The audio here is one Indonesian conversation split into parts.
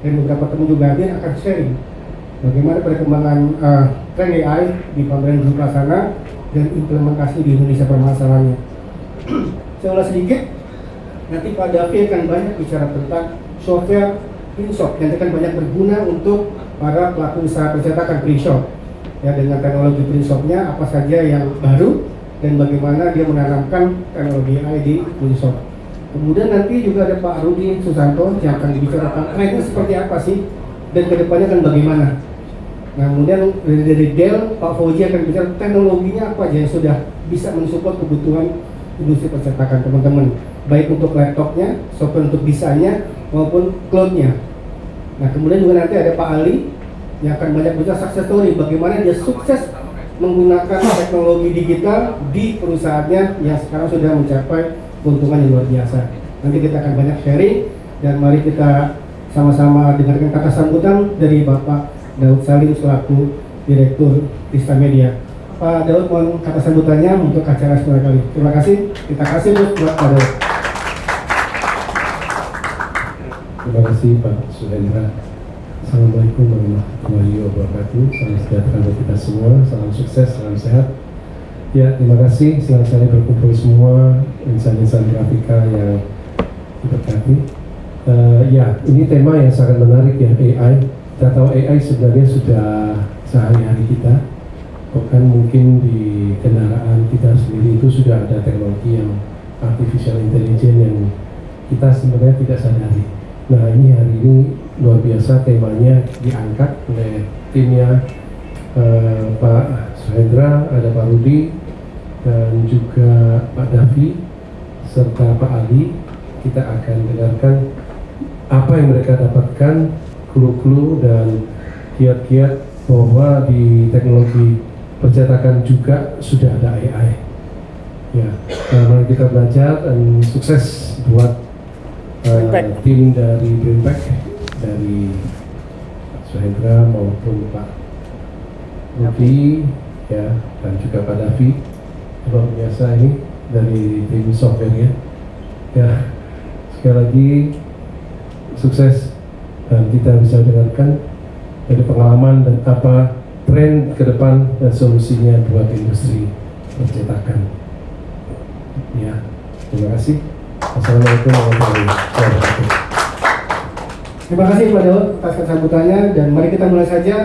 dan beberapa teman juga hadir akan sharing bagaimana perkembangan tren AI di pameran Unjuk Plasana dan implementasi di Indonesia permasalahannya. Saya ulas sedikit, nanti Pak Davi akan banyak bicara tentang software print shop yang akan banyak berguna untuk para pelaku usaha percetakan print shop. Ya, dengan teknologi print shop-nya apa saja yang baru dan bagaimana dia menanamkan teknologi AI di print shop. Kemudian nanti juga ada Pak Rudi Susanto yang akan dibicarakan trennya seperti apa sih dan kedepannya akan bagaimana. Nah, kemudian dari Dell, Pak Fauzi akan bicara teknologinya apa aja yang sudah bisa mensupport kebutuhan industri percetakan teman-teman, baik untuk laptopnya, software untuk desainnya maupun cloud-nya. Nah, kemudian juga nanti ada Pak Ali yang akan banyak bicara success story, bagaimana dia sukses menggunakan teknologi digital di perusahaannya yang sekarang sudah mencapai keuntungan yang luar biasa. Nanti kita akan banyak sharing dan mari kita sama-sama dengarkan kata sambutan dari Bapak Daud Salim selaku Direktur Tista Media. Pak Daud, mohon kata sambutannya untuk acara semua kali. Terima kasih. Kita kasih buat Pak Daud. Terima kasih Pak Suhendra. Assalamualaikum warahmatullahi wabarakatuh. Salam sejahtera untuk kita semua. Salam sukses, salam sehat. Ya, terima kasih. Selamat saya berkumpul semua insan-insan grafika yang diberkati. Ya, ini tema yang sangat menarik ya, AI. Kita tahu AI sebenarnya sudah sehari-hari kita. Bahkan mungkin di kendaraan kita sendiri itu sudah ada teknologi yang artificial intelligence yang kita sebenarnya tidak sadari. Nah, ini hari ini luar biasa temanya diangkat oleh timnya Pak Suhendra, ada Pak Rudi dan juga Pak Davi serta Pak Ali. Kita akan dengarkan apa yang mereka dapatkan, clue-clue dan kiat-kiat bahwa di teknologi percetakan juga sudah ada AI. Ya, mari kita belajar dan sukses buat tim dari Brinpack, dari Pak Suhendra maupun Pak Rudi ya, dan juga Pak Davi. Luar biasa ini dari tim software ya. Ya, sekali lagi sukses dan kita bisa dengarkan dari pengalaman dan apa tren ke depan dan solusinya buat industri percetakan. Ya, terima kasih. Assalamualaikum warahmatullahi wabarakatuh. Terima kasih Pak Daud atas sambutannya dan mari kita mulai saja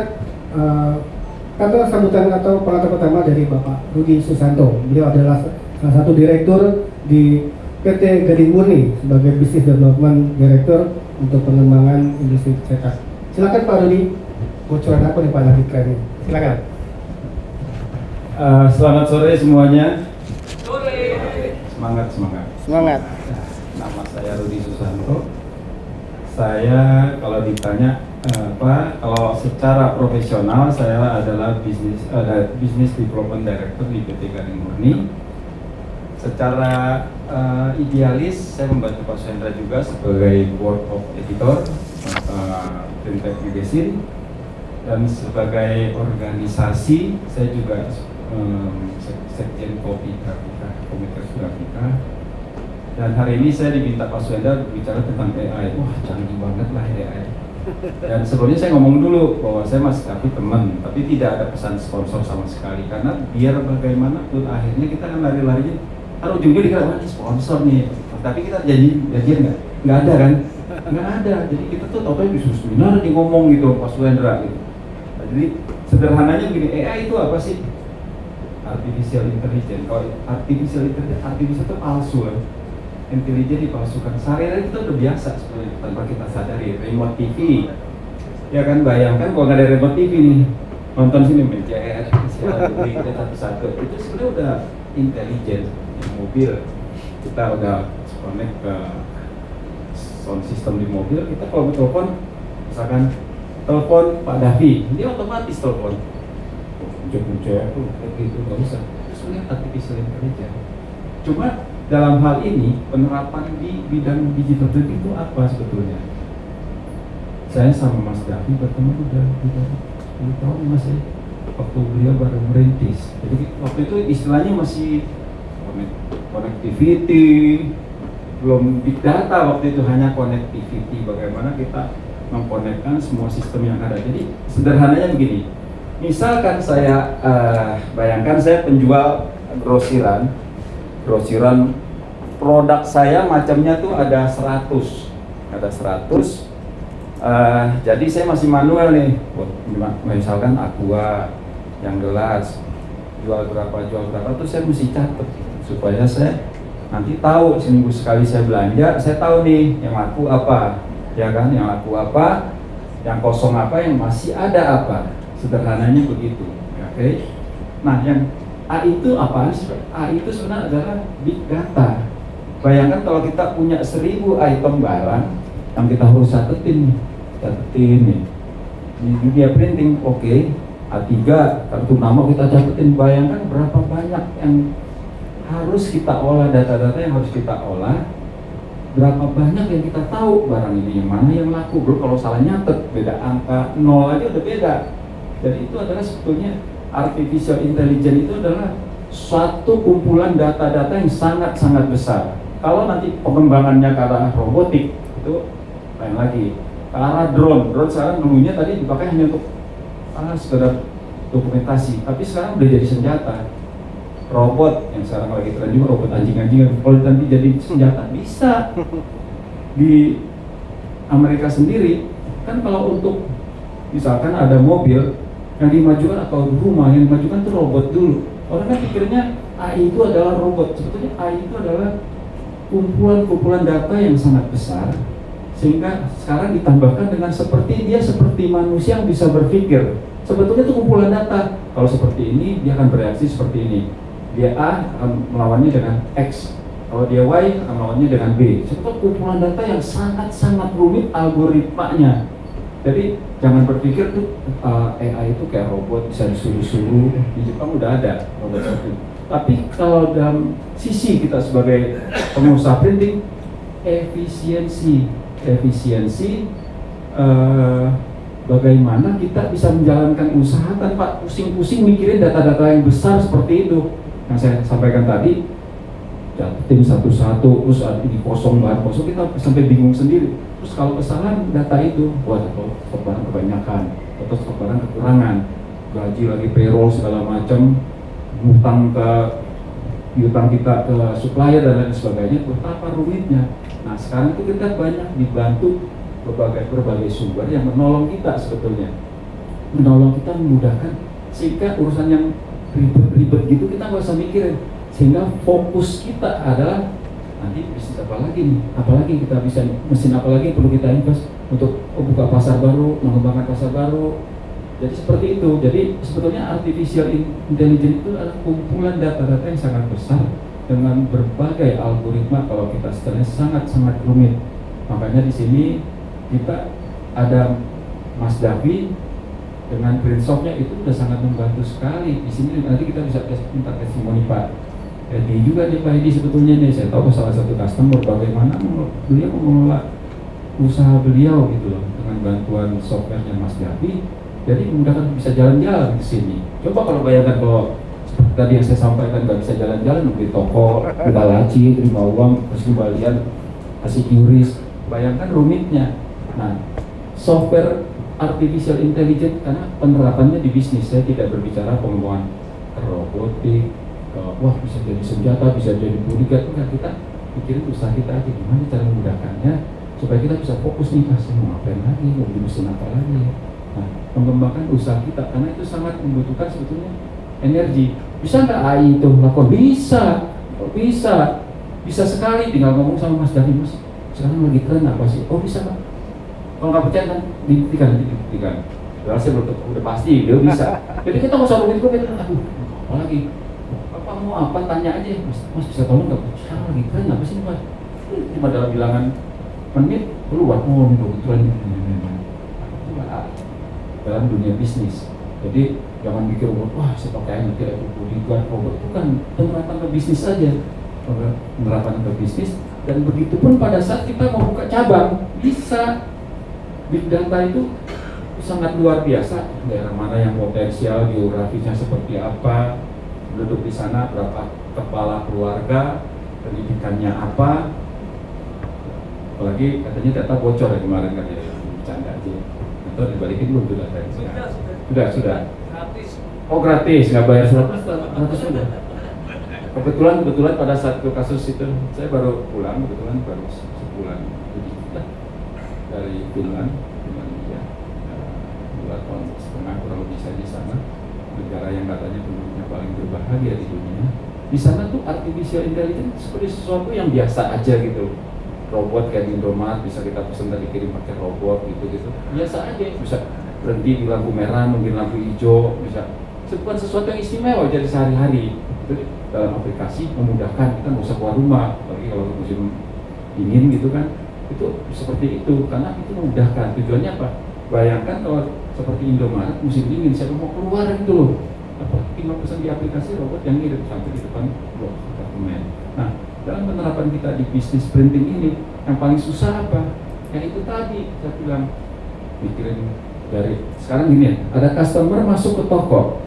kata sambutan atau pengantar pertama dari Bapak Rudi Susanto. Beliau adalah salah satu direktur di PT Gading Murni sebagai Business Development Director untuk pengembangan industri cetak. Silakan Pak Rudi, bocoran apa nih Pak lagi keren ini? Silakan. Selamat sore semuanya. Semangat. Semangat. Nama saya Rudi Susanto. Saya kalau ditanya kalau secara profesional saya adalah Business Development Director di PT Gading Murni. Secara idealis saya membantu Pak Suhendra juga sebagai Board of Editor Brinpack Magazine, dan sebagai organisasi saya juga Sekjen Kopi Grafika, Komunitas Grafika. Dan hari ini saya diminta Pak Suhendra bicara tentang AI. Wah, canggih banget lah AI. Dan sebelumnya saya ngomong dulu bahwa saya masih teman, tapi tidak ada pesan sponsor sama sekali, karena biar bagaimanapun akhirnya kita kan lari-larinya kan ujungnya dikira sponsor nih, tapi kita janjian nggak ada kan, nggak ada. Jadi kita tuh tau disuruh seminar di ngomong gitu Pak Suhendra gitu. Nah, jadi sederhananya begini, AI itu apa sih? Artificial Intelligence. Kalau Artificial itu palsu kan, intelijen dipalsukan. Sehari-hari kita udah biasa sebenarnya tanpa kita sadari. Remote TV, ya kan, bayangkan kalau nggak ada remote TV nih, nonton sini mencet beli satu-satu, itu sebenarnya udah intelijen. Mobil kita udah connect ke sound system di mobil. Kita kalau telepon, misalkan telepon Pak Davi, dia otomatis telepon. Muncul-muncul kayak gitu, nggak usah. Itu sebenarnya artificial intelligence. Cuma dalam hal ini penerapan di bidang digital printing itu apa sebetulnya? Saya sama Mas Davi bertemu udah 10 tahun Mas ya, waktu beliau baru merintis. Jadi waktu itu istilahnya masih connectivity, belum big data waktu itu, hanya connectivity. Bagaimana kita mengkonekkan semua sistem yang ada. Jadi sederhananya begini, misalkan saya bayangkan saya penjual grosiran produk saya macamnya tuh ada 100. Jadi saya masih manual nih, misalkan Aqua yang gelas jual berapa tuh saya mesti catat supaya saya nanti tahu seminggu sekali saya belanja, saya tahu nih yang laku apa, ya kan, yang laku apa, yang kosong apa, yang masih ada apa. Sederhananya begitu, oke? Nah, yang A itu apa sih? A itu sebenarnya adalah big data. Bayangkan kalau kita punya 1000 item barang yang kita harus catetin nih. Di dunia printing, oke, A3 kartu nama kita catetin. Bayangkan berapa banyak yang harus kita olah, data-data yang harus kita olah, berapa banyak yang kita tahu barang ini yang mana yang laku. Bro, kalau salah nyatet beda angka 0 aja udah beda. Jadi itu adalah sebetulnya artificial intelligence itu adalah suatu kumpulan data-data yang sangat-sangat besar. Kalau nanti pengembangannya ke arah robotik itu lain lagi. Ke arah drone sekarang dulunya tadi dipakai hanya untuk sekedar dokumentasi, tapi sekarang udah jadi senjata. Robot yang sekarang lagi tren juga, robot anjing-anjingan, kalau nanti jadi senjata bisa. Di Amerika sendiri kan kalau untuk misalkan ada mobil yang dimajukan atau rumah yang dimajukan itu robot dulu. Orang kan pikirnya AI itu adalah robot, sebetulnya AI itu adalah kumpulan data yang sangat besar, sehingga sekarang ditambahkan dengan seperti manusia yang bisa berpikir. Sebetulnya itu kumpulan data. Kalau seperti ini dia akan bereaksi seperti ini. Dia A akan melawannya dengan X. Kalau dia Y akan melawannya dengan B. Sebetulnya kumpulan data yang sangat rumit algoritmanya. Jadi jangan berpikir tuh AI itu kayak robot bisa disuruh-suruh. Di Jepang udah ada robot seperti itu. Tapi kalau dalam sisi kita sebagai pengusaha printing, efisiensi, bagaimana kita bisa menjalankan usaha tanpa pusing-pusing mikirin data-data yang besar seperti itu. Yang saya sampaikan tadi, catetin satu-satu, terus ini kosong, bahan kosong, kita sampai bingung sendiri. Terus kalau kesalahan data itu, wah stok barang kebanyakan, atau stok barang kekurangan, gaji lagi payroll segala macam, utang kita ke supplier dan lain sebagainya, betapa rumitnya. Nah sekarang itu kita banyak dibantu berbagai sumber yang menolong kita sebetulnya, menolong kita memudahkan, sehingga urusan yang ribet gitu kita nggak usah mikirin, sehingga fokus kita adalah nanti bisnis apa lagi nih, apalagi kita bisa mesin apa lagi perlu kita invest untuk buka pasar baru, mengembangkan pasar baru. Jadi seperti itu. Jadi sebetulnya artificial intelligence itu adalah kumpulan data-data yang sangat besar dengan berbagai algoritma. Kalau kita sebenarnya sangat rumit. Makanya di sini kita ada Mas Davi dengan printshopnya itu sudah sangat membantu sekali. Di sini nanti kita bisa minta testimoni Pak Edi juga nih, Pak Edi sebetulnya nih, saya tahu salah satu customer bagaimana beliau mengelola usaha beliau gitu loh dengan bantuan softwarenya Mas Davi. Jadi memudahkan bisa jalan-jalan ke sini. Coba kalau bayangkan kalau seperti tadi yang saya sampaikan nggak bisa jalan-jalan, beli toko, kita laci, terima uang, terus kembalian, kasih QRIS, bayangkan rumitnya. Nah, software artificial intelligence karena penerapannya di bisnis, saya tidak berbicara pengembangan robotik, wah bisa jadi senjata, bisa jadi bodyguard, enggak, kita pikirin usaha kita aja gimana cara memudahkannya supaya kita bisa fokus nih, kasih mau ngapain lagi, mau beli mesin apa lagi. Nah, mengembangkan usaha kita karena itu sangat membutuhkan sebetulnya energi. Bisa nggak AI itu lakukan? Bisa sekali. Tinggal ngomong sama Mas Davi, Mas sekarang lagi tren apa sih? Oh bisa Pak. Kalau nggak percaya kan dibuktikan. Berarti udah pasti dia bisa. Jadi kita nggak usah rumit, apa lagi? Bapak mau apa? Tanya aja. Mas bisa tolong nggak? Sekarang lagi tren apa sih Mas? Cuma dalam bilangan menit keluar. Oh ini tren. Dalam dunia bisnis. Jadi jangan mikir wah saya pakai nanti ada bodyguard robot, itu kan penerapan ke bisnis saja, penerapan ke bisnis. Dan begitu pun pada saat kita mau buka cabang bisa. Big data itu sangat luar biasa, daerah mana yang potensial, geografisnya seperti apa, penduduk di sana berapa kepala keluarga, pendidikannya apa, apalagi katanya data bocor ya kemarin kan ya, bercanda aja. monitor dibalikin belum tuh data yang sudah. Oh gratis, nggak bayar 100 sudah. Kebetulan pada saat itu kasus itu saya baru pulang, kebetulan baru sebulan lebih lah dari Finlandia, 2 tahun setengah kurang lebih saya di sana, negara yang katanya penduduknya paling berbahagia di dunia. Di sana tuh artificial intelligence seperti sesuatu yang biasa aja gitu. Robot kayak di Indomaret bisa kita pesan dan dikirim pakai robot gitu, biasa aja, bisa berhenti di lampu merah, nungguin lampu hijau, bisa. Bukan sesuatu yang istimewa jadi sehari-hari. Itu dalam aplikasi memudahkan kita nggak usah keluar rumah, apalagi kalau musim dingin gitu kan, itu seperti itu karena itu memudahkan. Tujuannya apa? Bayangkan kalau seperti Indomaret musim dingin, siapa mau keluar gitu loh, apa tinggal pesan di aplikasi, robot yang ngirim sampai di depan blok apartemen. Nah, dalam penerapan kita di bisnis printing ini, yang paling susah apa? Yang itu tadi saya bilang, mikirin dari sekarang gini ya, ada customer masuk ke toko,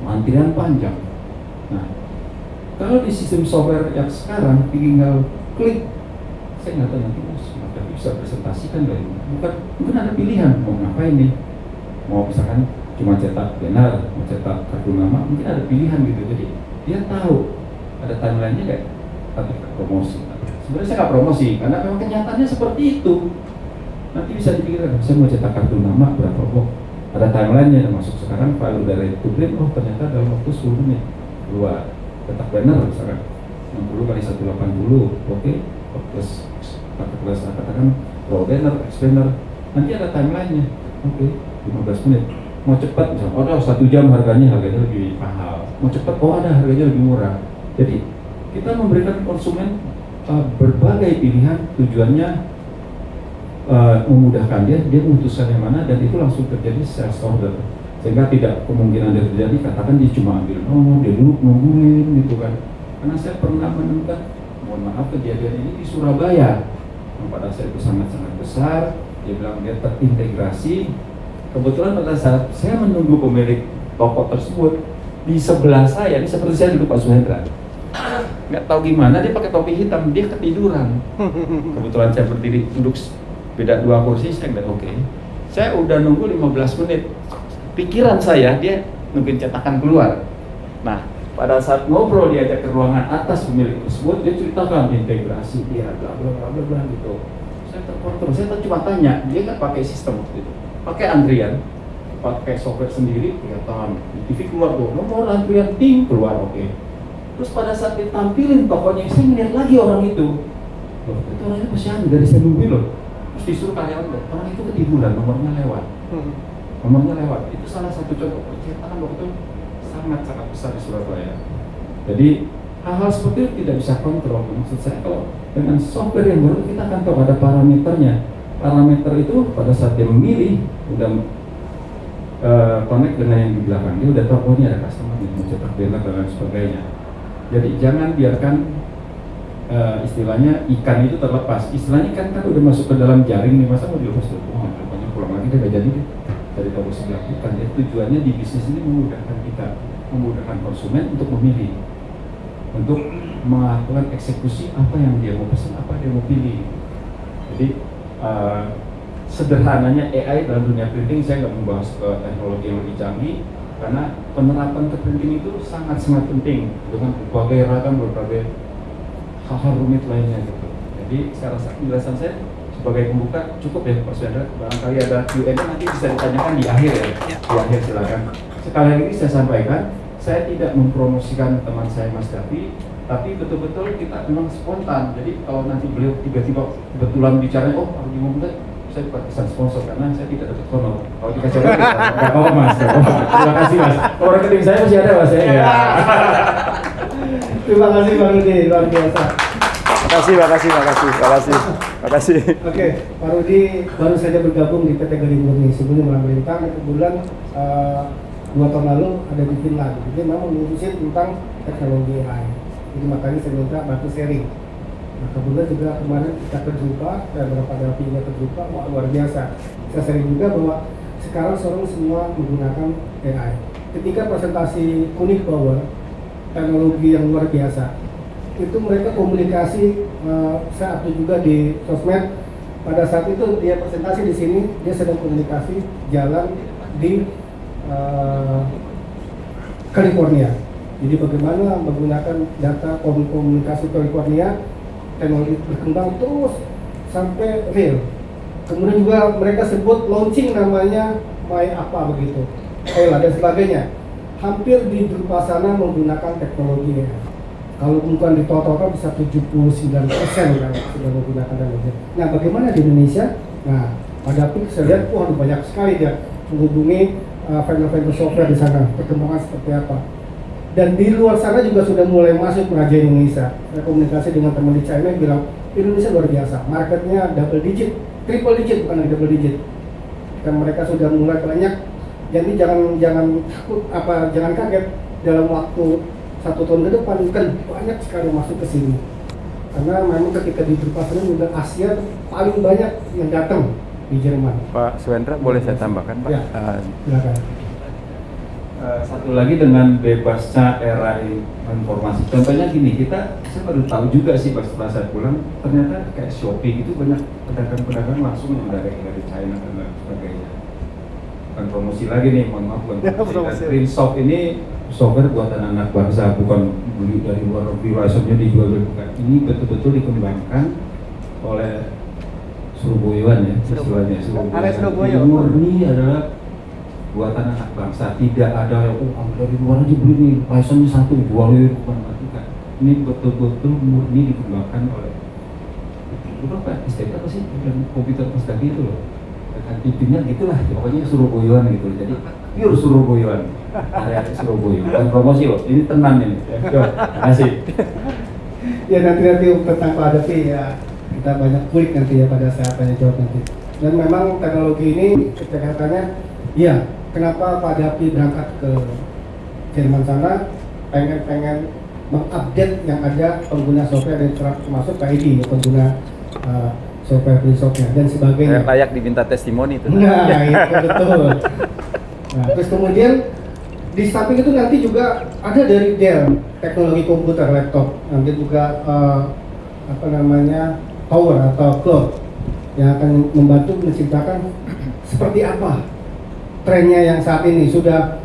antrian panjang. Nah, kalau di sistem software yang sekarang tinggal klik, saya nggak tahu nanti bisa presentasikan dari bukan ada pilihan mau ngapain nih, mau misalkan cuma cetak banner, mau cetak kartu nama, mungkin ada pilihan gitu. Jadi dia tahu ada timelinenya nggak, tapi promosi. Sebenarnya saya nggak promosi karena memang kenyataannya seperti itu. Nanti bisa dipikirkan, saya mau cetak kartu nama berapa box, ada timelinenya, masuk sekarang file udah ready to print, oh ternyata dalam waktu 10 menit keluar. Cetak banner misalkan 60 kali 180, oke, plus katakan roll banner, X banner, nanti ada timelinenya, oke, 15 menit. Mau cepat misalnya, oh 1 jam harganya lebih mahal, mau cepat, oh ada harganya lebih murah. Jadi kita memberikan konsumen berbagai pilihan, tujuannya memudahkan dia memutuskan yang mana, dan itu langsung terjadi sales order, sehingga tidak kemungkinan dia terjadi katakan dia cuma ambil nomor, dia duduk nungguin gitu kan. Karena saya pernah menemukan, mohon maaf, kejadian ini di Surabaya yang pada saat itu sangat-sangat besar. Dia bilang dia terintegrasi. Kebetulan pada saat saya menunggu pemilik toko tersebut, di sebelah saya, ini seperti saya duduk Pak Suhendra, nggak tahu gimana dia pakai topi hitam, dia ketiduran. Kebetulan saya berdiri duduk beda 2 kursi, saya bilang oke. Saya udah nunggu 15 menit. Pikiran saya dia nungguin cetakan keluar. Nah, pada saat ngobrol diajak ke ruangan atas pemilik tersebut, dia ceritakan integrasi dia bla bla bla bla gitu. Saya terkontrol, saya cuma tanya, dia nggak pakai sistem waktu itu, pakai antrian, pakai software sendiri, kelihatan di TV keluar tuh nomor antrian ting keluar, oke. Terus pada saat ditampilin tokonya, saya melihat lagi orang itu, loh itu orangnya posyandu dari saya nungguin loh. Terus disuruh karyawan, loh orang itu ketiduran, nomornya lewat. Itu salah satu contoh percetakan waktu itu sangat-sangat besar di Surabaya. Jadi hal-hal seperti itu tidak bisa kontrol. Maksud saya kalau dengan software yang baru kita akan tahu ada parameternya. Parameter itu pada saat dia memilih udah connect dengan yang di belakang, dia udah tahu oh ini ada customer yang mau cetak banner dan lain sebagainya. Jadi jangan biarkan istilahnya ikan itu terlepas. Istilahnya ikan kan udah masuk ke dalam jaring nih, masa mau dilepas tuh? Oh, rupanya pulang lagi dia nggak jadi deh. Dari tahu sebelah ikan. Jadi tujuannya di bisnis ini memudahkan kita, memudahkan konsumen untuk memilih, untuk melakukan eksekusi apa yang dia mau pesan, apa dia mau pilih. Jadi sederhananya AI dalam dunia printing, saya nggak membahas ke teknologi yang lebih canggih, karena penerapan ke printing itu sangat-sangat penting dengan berbagai hal-hal rumit lainnya gitu. Jadi saya rasa penjelasan saya sebagai pembuka cukup ya Pak Suhendra. Barangkali ada Q&A nanti bisa ditanyakan di akhir ya. Di akhir silakan. Sekali lagi saya sampaikan, saya tidak mempromosikan teman saya Mas Davi, tapi betul-betul kita memang spontan. Jadi kalau nanti beliau tiba-tiba kebetulan bicara, oh harus diumumkan, saya bukan pesan sponsor karena saya tidak dapat honor. Kalau dikasih honor, nggak apa-apa Mas. Terima kasih Mas. Kalau rekening saya masih ada Mas ya. Terima kasih Bang Rudi, luar biasa. Terima kasih. Oke, Pak Rudi baru saja bergabung di PT Gading Murni. Sebelum memerintah, kebetulan 2 tahun lalu ada di Finland. Jadi memang mengurusin tentang teknologi AI. Jadi makanya saya minta bantu sharing. Nah, kebetulan juga kemarin kita terjumpa, dan beberapa dari juga terjumpa, wah luar biasa. Saya sharing juga bahwa sekarang orang semua menggunakan AI. Ketika presentasi Kuning Power, teknologi yang luar biasa, itu mereka komunikasi, saya update juga di sosmed, pada saat itu dia presentasi di sini, dia sedang komunikasi jalan di California. Jadi bagaimana menggunakan data komunikasi California, teknologi berkembang terus sampai real. Kemudian juga mereka sebut launching namanya My apa begitu, Ella dan sebagainya. Hampir di beberapa sana menggunakan teknologi ya. Kalau bukan di total bisa 79% kan sudah menggunakan teknologi. Nah, bagaimana di Indonesia? Nah, pada peak saya lihat, wah banyak sekali dia menghubungi vendor-vendor software di sana, perkembangan seperti apa. Dan di luar sana juga sudah mulai masuk mengajar Indonesia. Saya komunikasi dengan teman di China yang bilang Indonesia luar biasa, marketnya double digit, triple digit bukan lagi double digit. Dan mereka sudah mulai banyak. Jadi jangan kaget dalam waktu 1 tahun ke depan kan banyak sekali masuk ke sini. Karena memang ketika di pasarnya juga Asia paling banyak yang datang di Jerman. Pak Suhendra, boleh saya tambahkan, Pak? Ya, silakan. Satu lagi dengan bebasnya era informasi. Contohnya gini, saya baru tahu juga sih setelah saya pulang, ternyata kayak Shopee itu banyak pedagang-pedagang langsung yang dari China dan lain sebagainya. Bukan promosi lagi nih, mohon maaf, bukan promosi. Printsoft ini software buatan anak bangsa, bukan beli dari luar negeri, license-nya dijual, bukan. Ini betul-betul dikembangkan oleh Surabaya ya, istilahnya Surabaya. Murni adalah buatan anak bangsa, tidak ada yang dari luar aja beli nih, license-nya satu, jual bukan matikan. Ini betul-betul murni dikembangkan oleh itu apa? STK apa sih? Komputer Pustaki itu loh. Dengan pimpinnya gitulah, pokoknya Surabayaan gitu. Jadi pure Surabayaan, area Surabaya. Bukan promosi loh, ini tenang ini. Terima kasih. Ya nanti tentang Pak Dapi ya kita banyak kulik nanti ya pada saat tanya jawab nanti. Dan memang teknologi ini ketika katanya, ya kenapa Pak Dapi berangkat ke Jerman sana pengen mengupdate yang ada pengguna software dan termasuk PID ya, pengguna software Printsoft-nya dan sebagainya. Layak diminta testimoni itu. Nah, itu betul. Nah, terus kemudian di samping itu nanti juga ada dari Dell, teknologi komputer, laptop, nanti juga power atau cloud yang akan membantu menciptakan seperti apa trennya yang saat ini. Sudah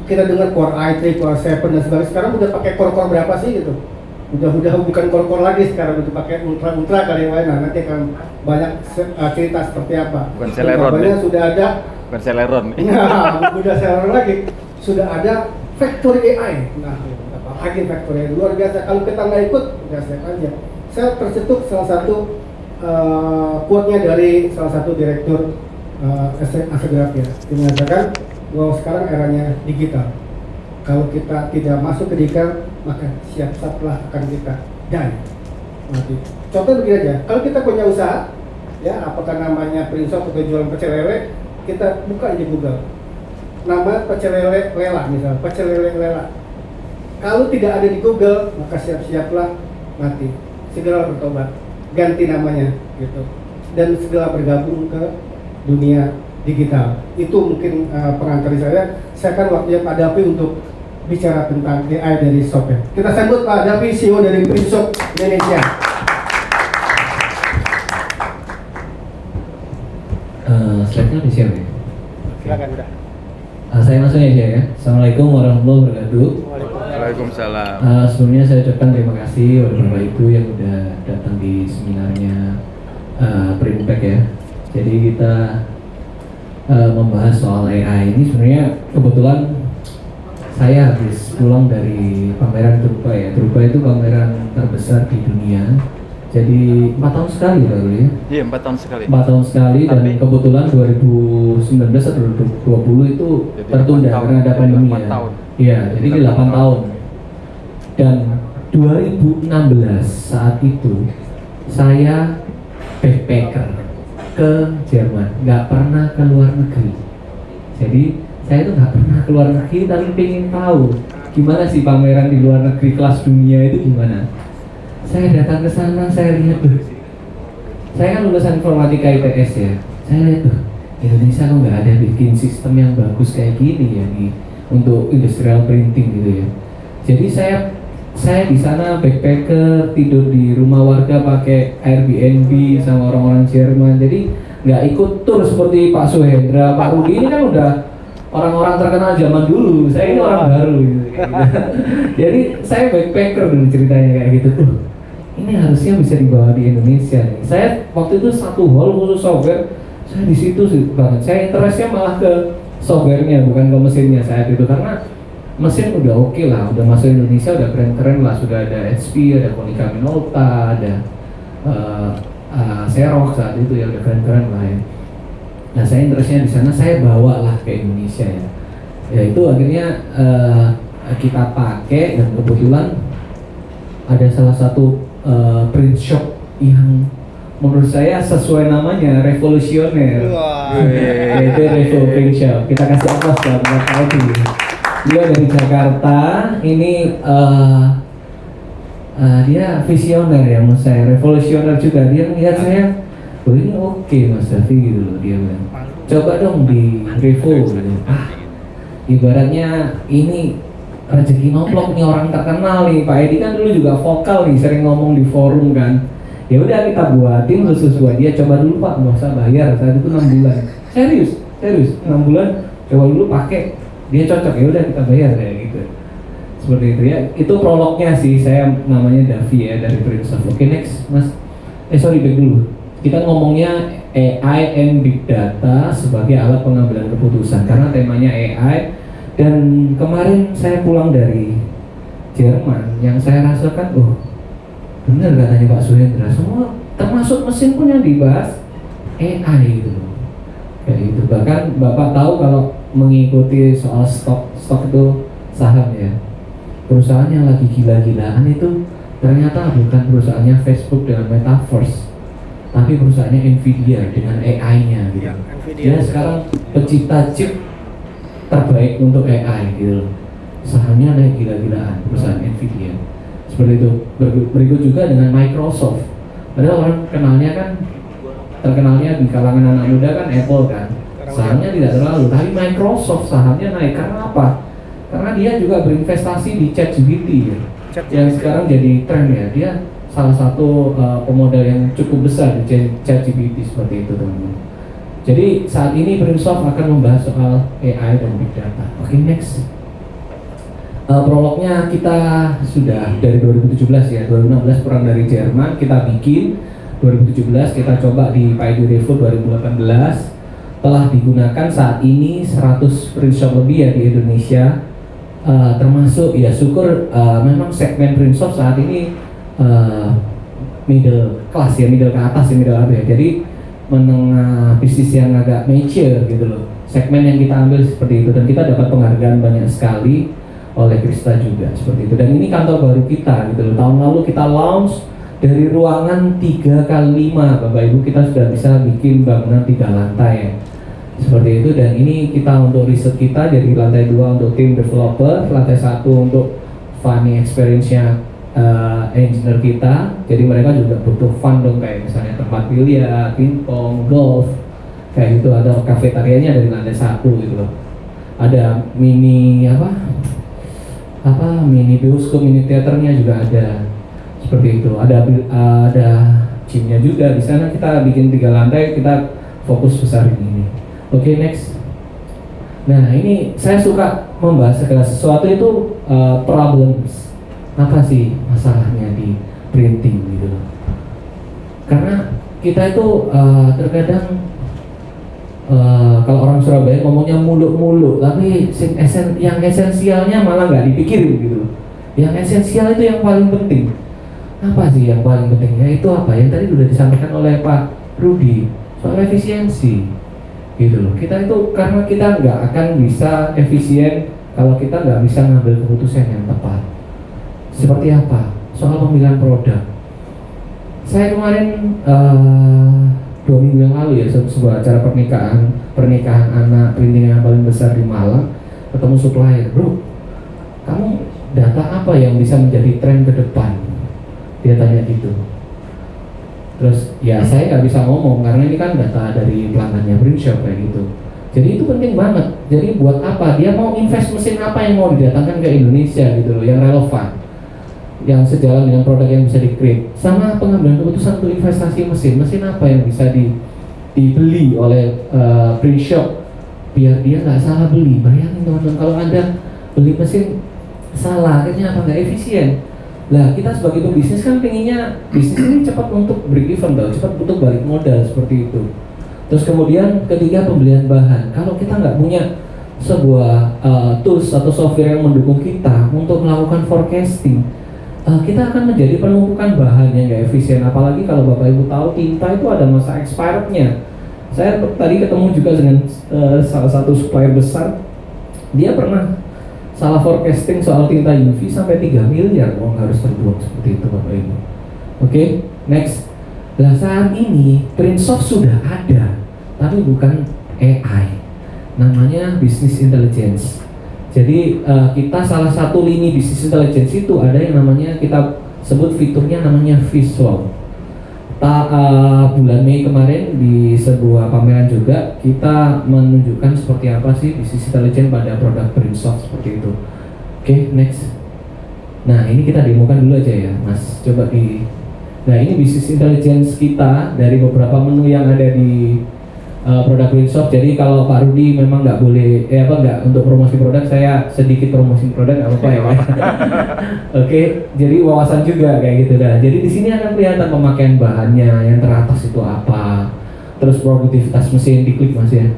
kita dengar Core i3, Core 7 dan sebagainya. Sekarang udah pakai core berapa sih gitu? Udah bukan core lagi sekarang, udah pakai ultra kali yang lain. Nah, nanti akan banyak cerita seperti apa. Bukan Celeron sudah ada. Bukan Celeron. Nah, udah Celeron lagi. Sudah ada factory AI. Nah, lagi factory AI luar biasa. Kalau kita nggak ikut, udah siap aja. Saya tercetuk salah satu quote-nya dari salah satu direktur Asegraf ya. Dia mengatakan bahwa sekarang eranya digital. Kalau kita tidak masuk ke digital, maka siap-siaplah akan kita dan mati. Contoh begini aja, kalau kita punya usaha, ya apakah namanya Printsoft atau jualan pecel lele, kita buka di Google. Nama pecel lele Lela misalnya, pecel lele Lela. Kalau tidak ada di Google, maka siap-siaplah mati. Segera bertobat, ganti namanya gitu. Dan segera bergabung ke dunia digital. Itu mungkin pengantar saya. Saya akan waktunya Pak Dapi untuk bicara tentang AI dari software. Kita sambut Pak Dapi, CEO dari Printsoft Indonesia. Slide-nya di-share ya? Silakan udah. Saya langsung aja ya. Assalamualaikum warahmatullahi wabarakatuh. Waalaikumsalam. Sebelumnya saya ucapkan terima kasih kepada Bapak Ibu yang udah datang di seminarnya Printpack ya. Jadi kita membahas soal AI ini sebenarnya kebetulan saya habis pulang dari pameran Drupa ya. Drupa itu pameran terbesar di dunia. Jadi 4 tahun sekali baru ya. Iya, 4 tahun sekali. 4 tahun sekali dan Tapi, kebetulan 2019 atau 2020 itu jadi tertunda 8 tahun, karena ada jadi pandemi 8 ya. tahun. Iya, jadi 8 tahun. Dan 2016 saat itu saya backpacker ke Jerman, nggak pernah ke luar negeri. Jadi saya itu nggak pernah ke luar negeri, tapi pengen tahu gimana sih pameran di luar negeri kelas dunia itu gimana. Saya datang ke sana, saya lihat tuh. Saya kan lulusan informatika ITS ya. Saya lihat tuh, Indonesia kok nggak ada bikin sistem yang bagus kayak gini ya untuk industrial printing gitu ya. Jadi saya saya di sana backpacker, tidur di rumah warga pakai Airbnb sama orang-orang Jerman. Jadi nggak ikut tur seperti Pak Suhendra, Pak Rudi ini kan udah orang-orang terkenal zaman dulu. Saya ini orang baru gitu. Jadi saya backpacker dulu ceritanya kayak gitu tuh. Ini harusnya bisa dibawa di Indonesia nih. Saya waktu itu satu hall khusus software, saya di situ sih banget. Saya interestnya malah ke softwarenya bukan ke mesinnya saat itu, karena mesin udah oke lah, udah masuk Indonesia udah keren-keren lah, sudah ada HP, ada Konica Minolta, ada Xerox saat itu ya udah keren-keren lah ya. Nah saya interestnya di sana, saya bawa lah ke Indonesia ya. Ya itu akhirnya kita pakai dan kebetulan ada salah satu print shop yang menurut saya sesuai namanya revolusioner. Yaitu Revo Print Shop. Kita kasih aplaus buat Pak Edi. Dia dari Jakarta. Ini dia visioner ya menurut saya, revolusioner juga. Dia melihat saya, oh ini oke Mas Davi gitu loh, dia bilang. Coba dong di Revo gitu. Ibaratnya ini rezeki nomplok nih, orang terkenal nih. Pak Edi kan dulu juga vokal nih, sering ngomong di forum kan. Ya udah kita buatin khusus buat dia, coba dulu Pak, nggak usah bayar. Saat itu 6 bulan, serius 6 bulan, coba dulu pakai, dia cocok, ya udah kita bayar kayak gitu. Seperti itu ya. Itu prolognya sih. Saya namanya Davi ya, dari Prince of. Oke, next Mas. Sorry, back dulu. Kita ngomongnya AI and Big Data sebagai alat pengambilan keputusan karena temanya AI. Dan kemarin saya pulang dari Jerman, yang saya rasakan, oh benar katanya Pak Suhendra, semua termasuk mesin pun yang dibahas AI gitu. Kayak gitu. Bahkan Bapak tahu kalau mengikuti soal stok itu saham ya, perusahaan yang lagi gila-gilaan itu ternyata bukan perusahaannya Facebook dengan Metaverse, tapi perusahaannya Nvidia dengan AI-nya gitu. Dia sekarang pencipta chip terbaik untuk AI gitu. Sahamnya naik gila-gilaan perusahaan Nvidia. Seperti itu. Berikut juga dengan Microsoft. Padahal orang terkenalnya di kalangan anak muda kan Apple kan. Sahamnya tidak terlalu, tapi Microsoft sahamnya naik karena apa? Karena dia juga berinvestasi di ChatGPT ya, yang sekarang jadi tren ya. Dia salah satu pemodal yang cukup besar di ChatGPT seperti itu teman-teman. Jadi saat ini Brimsoft akan membahas soal AI dan Big Data. Oke, next. Prolognya kita sudah dari 2017 ya, 2016 perang dari Jerman kita bikin, 2017 kita coba di Pak Edi Revo 2018, telah digunakan saat ini 100 print shop lebih ya di Indonesia, termasuk ya syukur memang segmen print shop saat ini middle class ya, middle ke atas ya, middle ya, jadi menengah bisnis yang agak mature gitu loh, segmen yang kita ambil seperti itu, dan kita dapat penghargaan banyak sekali oleh Krista juga seperti itu. Dan ini kantor baru kita gitu loh. Tahun lalu kita launch dari ruangan 3x5 Bapak Ibu, kita sudah bisa bikin bangunan 3 lantai ya. Seperti itu. Dan ini kita untuk riset kita, jadi lantai 2 untuk tim developer, lantai 1 untuk funny experience-nya engineer kita. Jadi mereka juga butuh fun dong, kayak misalnya tempat biliar, pingpong, golf kayak gitu. Ada kafetarianya dari lantai 1 gitu loh. Ada mini mini bioskop, mini teaternya juga ada seperti itu. Ada gymnya juga di sana. Kita bikin 3 lantai, kita fokus besar ini. Oke, next. Nah ini saya suka membahas segala sesuatu itu problems. Apa sih masalahnya di printing gitu loh. Karena kita itu terkadang kalau orang Surabaya ngomongnya muluk-muluk, tapi yang esensialnya malah nggak dipikirin gitu loh. Yang esensial itu yang paling penting. Apa sih yang paling penting? Yaitu apa? Yang tadi sudah disampaikan oleh Pak Rudi, soal efisiensi gitu loh. Kita itu karena kita nggak akan bisa efisien kalau kita nggak bisa ngambil keputusan yang tepat. Seperti apa? Soal pemilihan produk. Saya kemarin 2 minggu yang lalu ya, sebuah acara pernikahan anak printing yang paling besar di Malang, ketemu supplier, bro, kamu data apa yang bisa menjadi tren ke depan? Dia tanya gitu. Terus ya saya nggak bisa ngomong karena ini kan data dari pelanggannya print shop kayak gitu. Jadi itu penting banget. Jadi buat apa? Dia mau invest mesin apa yang mau didatangkan ke Indonesia gitu loh, yang relevan. yang sejalan dengan produk yang bisa di-create, sama pengambilan keputusan untuk investasi mesin apa yang bisa dibeli oleh print shop biar dia nggak salah beli. Bayangin teman-teman, kalau Anda beli mesin salah, akhirnya apa, nggak efisien. Nah, kita sebagai pebisnis kan pengennya bisnis ini cepat untuk break even, cepat untuk balik modal seperti itu. Terus kemudian ketiga, pembelian bahan. Kalau kita nggak punya sebuah tools atau software yang mendukung kita untuk melakukan forecasting, kita akan menjadi penumpukan bahan yang nggak efisien. Apalagi kalau Bapak Ibu tahu tinta itu ada masa expirednya. Saya tadi ketemu juga dengan salah satu supplier besar, dia pernah salah forecasting soal tinta UV sampai 3 miliar uang harus terbuang seperti itu Bapak Ibu. Oke, next. Nah, saat ini Printsoft sudah ada, tapi bukan AI, namanya business intelligence. Jadi kita salah satu lini business intelligence itu ada yang namanya, kita sebut fiturnya namanya visual. Bulan Mei kemarin di sebuah pameran juga kita menunjukkan seperti apa sih business intelligence pada produk Printsoft seperti itu. Oke, next. Nah, ini kita demokan dulu aja ya Mas, coba di. Nah, ini business intelligence kita dari beberapa menu yang ada di produk Printsoft. Jadi kalau Pak Rudi memang nggak boleh, nggak untuk promosi produk, saya sedikit promosi produk nggak apa-apa ya Pak. Oke, jadi wawasan juga kayak gitu dah. Jadi di sini akan kelihatan pemakaian bahannya, yang teratas itu apa, terus produktivitas mesin, diklik Mas ya.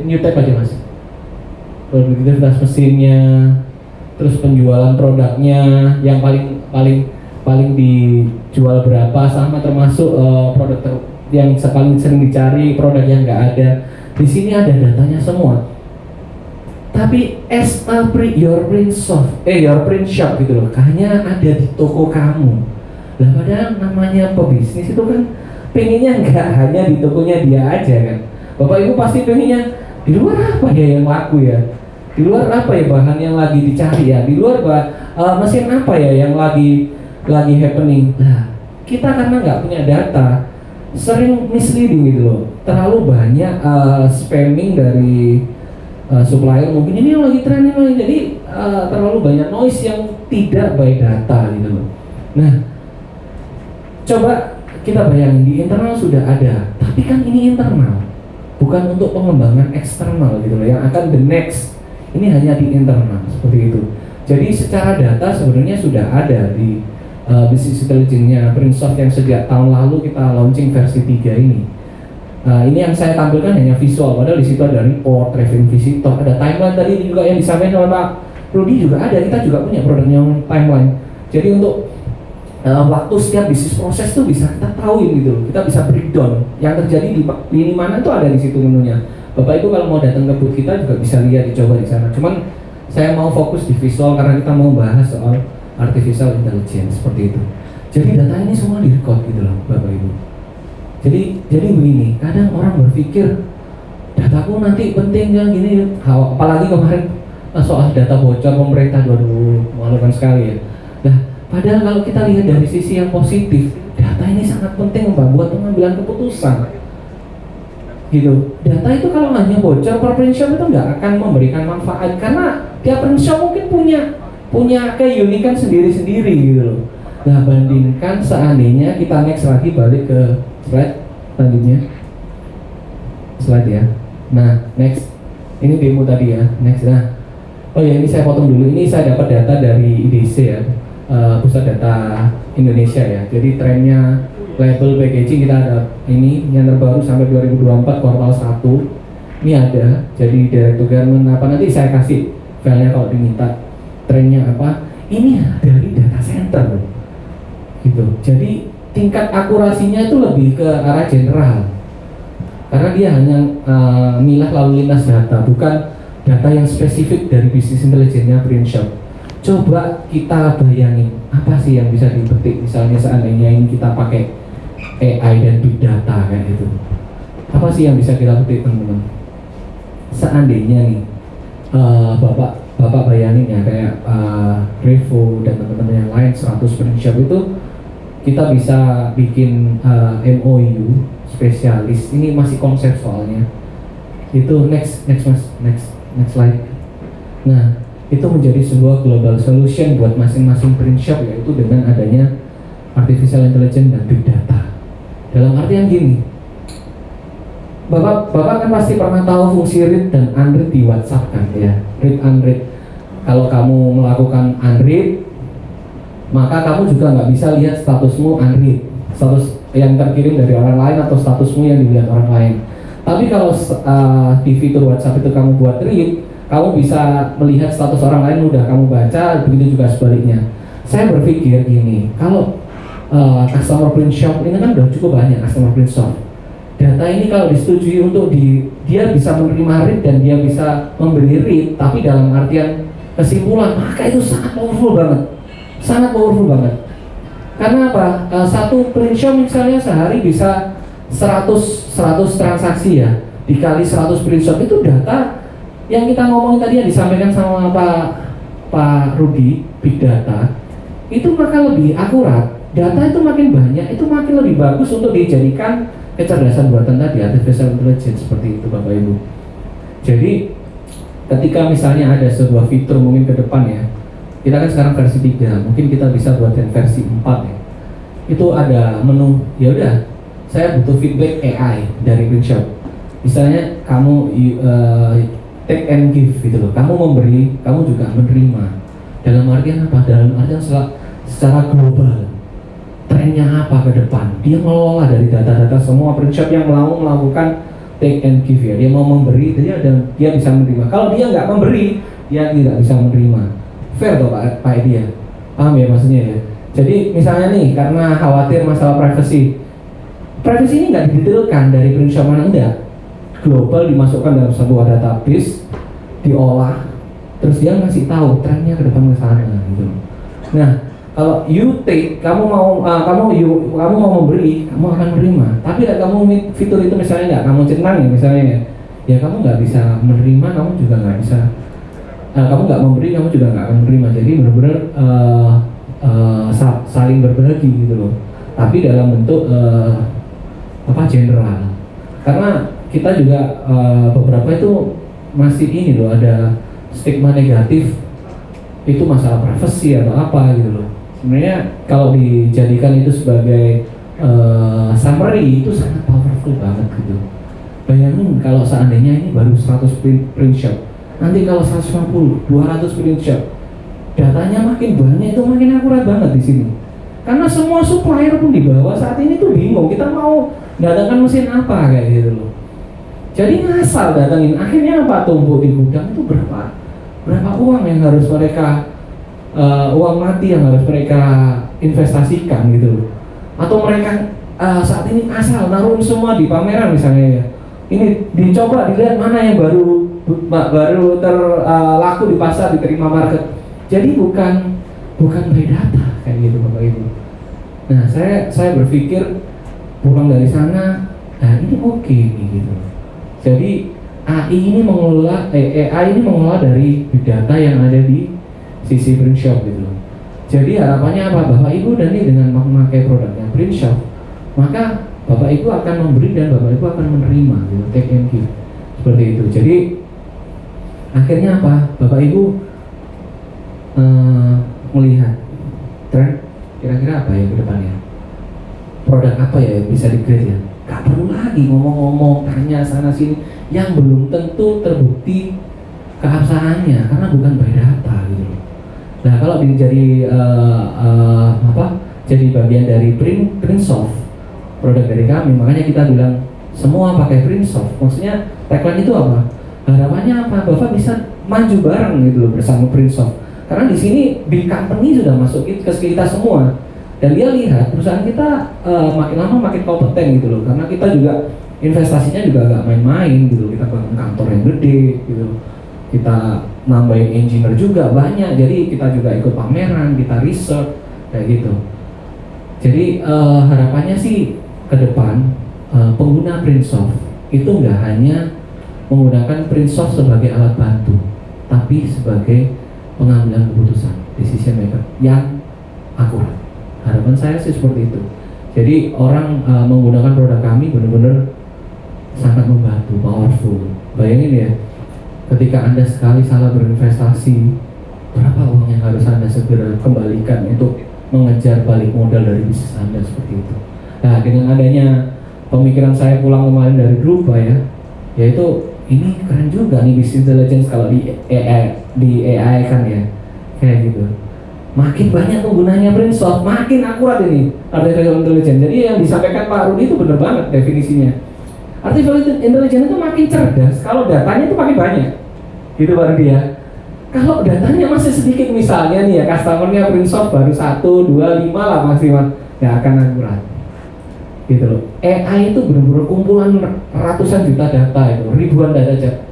New tab aja Mas. Produktivitas mesinnya, terus penjualan produknya, yang paling dijual berapa, sama termasuk produk yang paling sering dicari, produk yang nggak ada. Di sini ada datanya semua. Tapi as your print shop gitu loh, hanya ada di toko kamu. Lah padahal namanya pebisnis itu kan pengennya nggak hanya di tokonya dia aja kan. Bapak Ibu pasti pengennya di luar apa ya yang laku ya, di luar apa ya bahan yang lagi dicari ya, di luar mesin apa ya yang lagi happening. Nah, kita karena nggak punya data, sering misleading gitu loh, terlalu banyak spamming dari supplier, mungkin ini yang lagi tren ini, jadi terlalu banyak noise yang tidak by data gitu loh. Nah, coba kita bayangin di internal sudah ada, tapi kan ini internal, bukan untuk pengembangan eksternal gitu loh, yang akan the next, ini hanya di internal seperti itu. Jadi secara data sebenarnya sudah ada di business intelligence-nya Printsoft yang sejak tahun lalu kita launching versi 3 ini. Ini yang saya tampilkan hanya visual, padahal di situ ada report, tracking visitor, ada timeline tadi juga yang disampaikan oleh Pak Rudi juga ada. Kita juga punya produknya timeline. Jadi untuk waktu setiap bisnis proses tuh bisa kita tahu gitu, kita bisa breakdown yang terjadi di lini mana tuh ada di situ menunya. Bapak Ibu kalau mau datang ke booth kita juga bisa lihat, dicoba di sana. Cuman saya mau fokus di visual karena kita mau bahas soal artificial intelligence seperti itu. Jadi data ini semua direkod gitu loh Bapak Ibu. Jadi begini, kadang orang berpikir dataku nanti penting kan gini, apalagi kemarin soal data bocor pemerintah, memalukan sekali ya. Nah, padahal kalau kita lihat dari sisi yang positif, data ini sangat penting Mbak buat pengambilan keputusan. Gitu. Data itu kalau hanya bocor per print shop itu nggak akan memberikan manfaat, karena tiap print shop mungkin punya keunikan sendiri-sendiri gitu loh. Nah, bandingkan seandainya kita next lagi balik ke slide selanjutnya. Slide ya. Nah, next. Ini demo tadi ya. Next. Nah. Oh ya, ini saya potong dulu. Ini saya dapat data dari IDC ya. Pusat Data Indonesia ya. Jadi trennya label packaging kita ada ini yang terbaru sampai 2024 kuartal 1. Ini ada. Jadi Director Garment apa, nanti saya kasih filenya kalau diminta. Trennya apa? Ini dari data center gitu. Jadi tingkat akurasinya itu lebih ke arah general, karena dia hanya milah lalu lintas data, bukan data yang spesifik dari bisnis intelligence-nya Printshop. Coba kita bayangin apa sih yang bisa dipetik, misalnya seandainya ini kita pakai AI dan big data kayak gitu. Apa sih yang bisa kita petik teman-teman? Seandainya nih Bapak bayangin ya kayak Revo dan teman-teman yang lain 100 Printshop itu kita bisa bikin MOU spesialis. Ini masih konsep soalnya. Itu next slide. Nah, itu menjadi sebuah global solution buat masing-masing print shop, yaitu dengan adanya artificial intelligence dan big data. Dalam artian gini, Bapak kan pasti pernah tahu fungsi read dan unread di WhatsApp kan ya, read unread. Kalau kamu melakukan unread, maka kamu juga nggak bisa lihat statusmu unread, status yang terkirim dari orang lain atau statusmu yang dilihat orang lain. Tapi kalau di fitur WhatsApp itu kamu buat read, kamu bisa melihat status orang lain udah kamu baca, begitu juga sebaliknya. Saya berpikir gini, kalau customer print shop ini kan udah cukup banyak customer print shop. Data ini kalau disetujui untuk dia bisa menerima read dan dia bisa memberi read, tapi dalam artian kesimpulan, maka itu sangat powerful banget, sangat powerful banget. Karena apa? Satu print shop misalnya sehari bisa 100 transaksi ya, dikali 100 print shop, itu data yang kita ngomongin tadi yang disampaikan sama Pak Rudi, big data, itu maka lebih akurat. Data itu makin banyak, itu makin lebih bagus untuk dijadikan kecerdasan buatan tadi, artificial intelligence, seperti itu Bapak Ibu. Jadi ketika misalnya ada sebuah fitur mungkin ke depan ya, kita kan sekarang versi 3, mungkin kita bisa buatin versi 4 ya. Itu ada menu, ya udah, saya butuh feedback AI dari print shop. Misalnya kamu take and give gitu loh, kamu memberi, kamu juga menerima. Dalam artian apa? Dalam artian secara global, trennya apa ke depan? Dia mengelola dari data-data semua print shop yang mau melakukan take and give ya. Dia mau memberi, dia bisa menerima. Kalau dia nggak memberi, dia tidak bisa menerima. Fair toh Pak Edi ya? Paham ya maksudnya ya? Jadi misalnya nih, karena khawatir masalah privacy ini nggak didetailkan dari print shop mana, enggak. Global dimasukkan dalam sebuah database, diolah, terus dia ngasih tahu trennya ke depan ke sana gitu. Nah, kalau you take, kamu mau memberi, kamu akan menerima. Tapi kamu fitur itu misalnya nggak kamu centang ya misalnya ya kamu nggak bisa menerima, kamu juga nggak bisa. Kamu nggak memberi, kamu juga nggak akan menerima. Jadi benar-benar saling berbagi gitu loh. Tapi dalam bentuk general. Karena kita juga beberapa itu masih ini loh, ada stigma negatif itu masalah privacy atau apa gitu loh. Sebenarnya kalau dijadikan itu sebagai summary itu sangat powerful banget gitu. Bayangin kalau seandainya ini baru 100 print shop, nanti kalau 150, 200 print shop, datanya makin banyak, itu makin akurat banget di sini. Karena semua supplier pun di bawah saat ini tuh bingung, kita mau datangkan mesin apa kayak gitu loh. Jadi ngasal datangin, akhirnya apa, tumpuk di gudang itu berapa uang yang harus mereka uang mati yang harus mereka investasikan gitu loh. Atau mereka saat ini asal naruh semua di pameran misalnya ya. Ini dicoba dilihat mana yang baru terlaku di pasar, diterima market. Jadi bukan by data kayak gitu Bapak Ibu. Nah, saya berpikir pulang dari sana, nah ini oke nih gitu. Jadi AI ini mengelola dari big data yang ada di sisi print shop gitu. Jadi harapannya apa? Bapak Ibu dan ini dengan memakai produknya print shop, maka Bapak Ibu akan memberi dan Bapak Ibu akan menerima gitu, take and give. Seperti itu. Jadi akhirnya apa? Bapak Ibu melihat tren kira-kira apa ya ke depannya, produk apa ya yang bisa di-grade ya, gak perlu lagi ngomong-ngomong tanya sana sini yang belum tentu terbukti keabsahannya karena bukan by data gitu. Nah kalau jadi jadi bagian dari print soft produk dari kami, makanya kita bilang semua pakai print soft. Maksudnya tagline itu apa? Harapannya apa? Bapak bisa maju bareng gitu loh bersama print soft. Karena di sini big company sudah masuk ke kita semua, dan dia lihat perusahaan kita makin lama makin kompeten gitu loh. Karena kita juga investasinya juga agak main-main gitu. Kita bangun kantor yang gede gitu, kita nambahin engineer juga banyak. Jadi kita juga ikut pameran, kita research kayak gitu. Jadi harapannya sih ke depan pengguna printsoft itu nggak hanya menggunakan printsoft sebagai alat bantu, tapi sebagai pengambilan keputusan, decision maker yang akurat. Harapan saya sih seperti itu. Jadi orang menggunakan produk kami benar-benar sangat membantu, powerful. Bayangin ya, ketika Anda sekali salah berinvestasi, berapa uang yang harus Anda segera kembalikan untuk mengejar balik modal dari bisnis Anda seperti itu. Nah, dengan adanya pemikiran saya pulang kemarin dari Drupa ya, yaitu ini keren juga nih business intelligence kalau di AI kan ya, kayak gitu. Makin banyak penggunanya Brainsoft, makin akurat ini artificial intelligence. Jadi yang disampaikan Pak Rudi itu benar banget definisinya. Artificial intelligence itu makin cerdas kalau datanya itu makin banyak, gitu Pak Rudi ya. Kalau datanya masih sedikit misalnya nih ya, customernya Brainsoft baru 1, 2, 5 lah maksimal, nggak akan akurat. Gitu loh. AI itu benar-benar kumpulan ratusan juta data itu, ribuan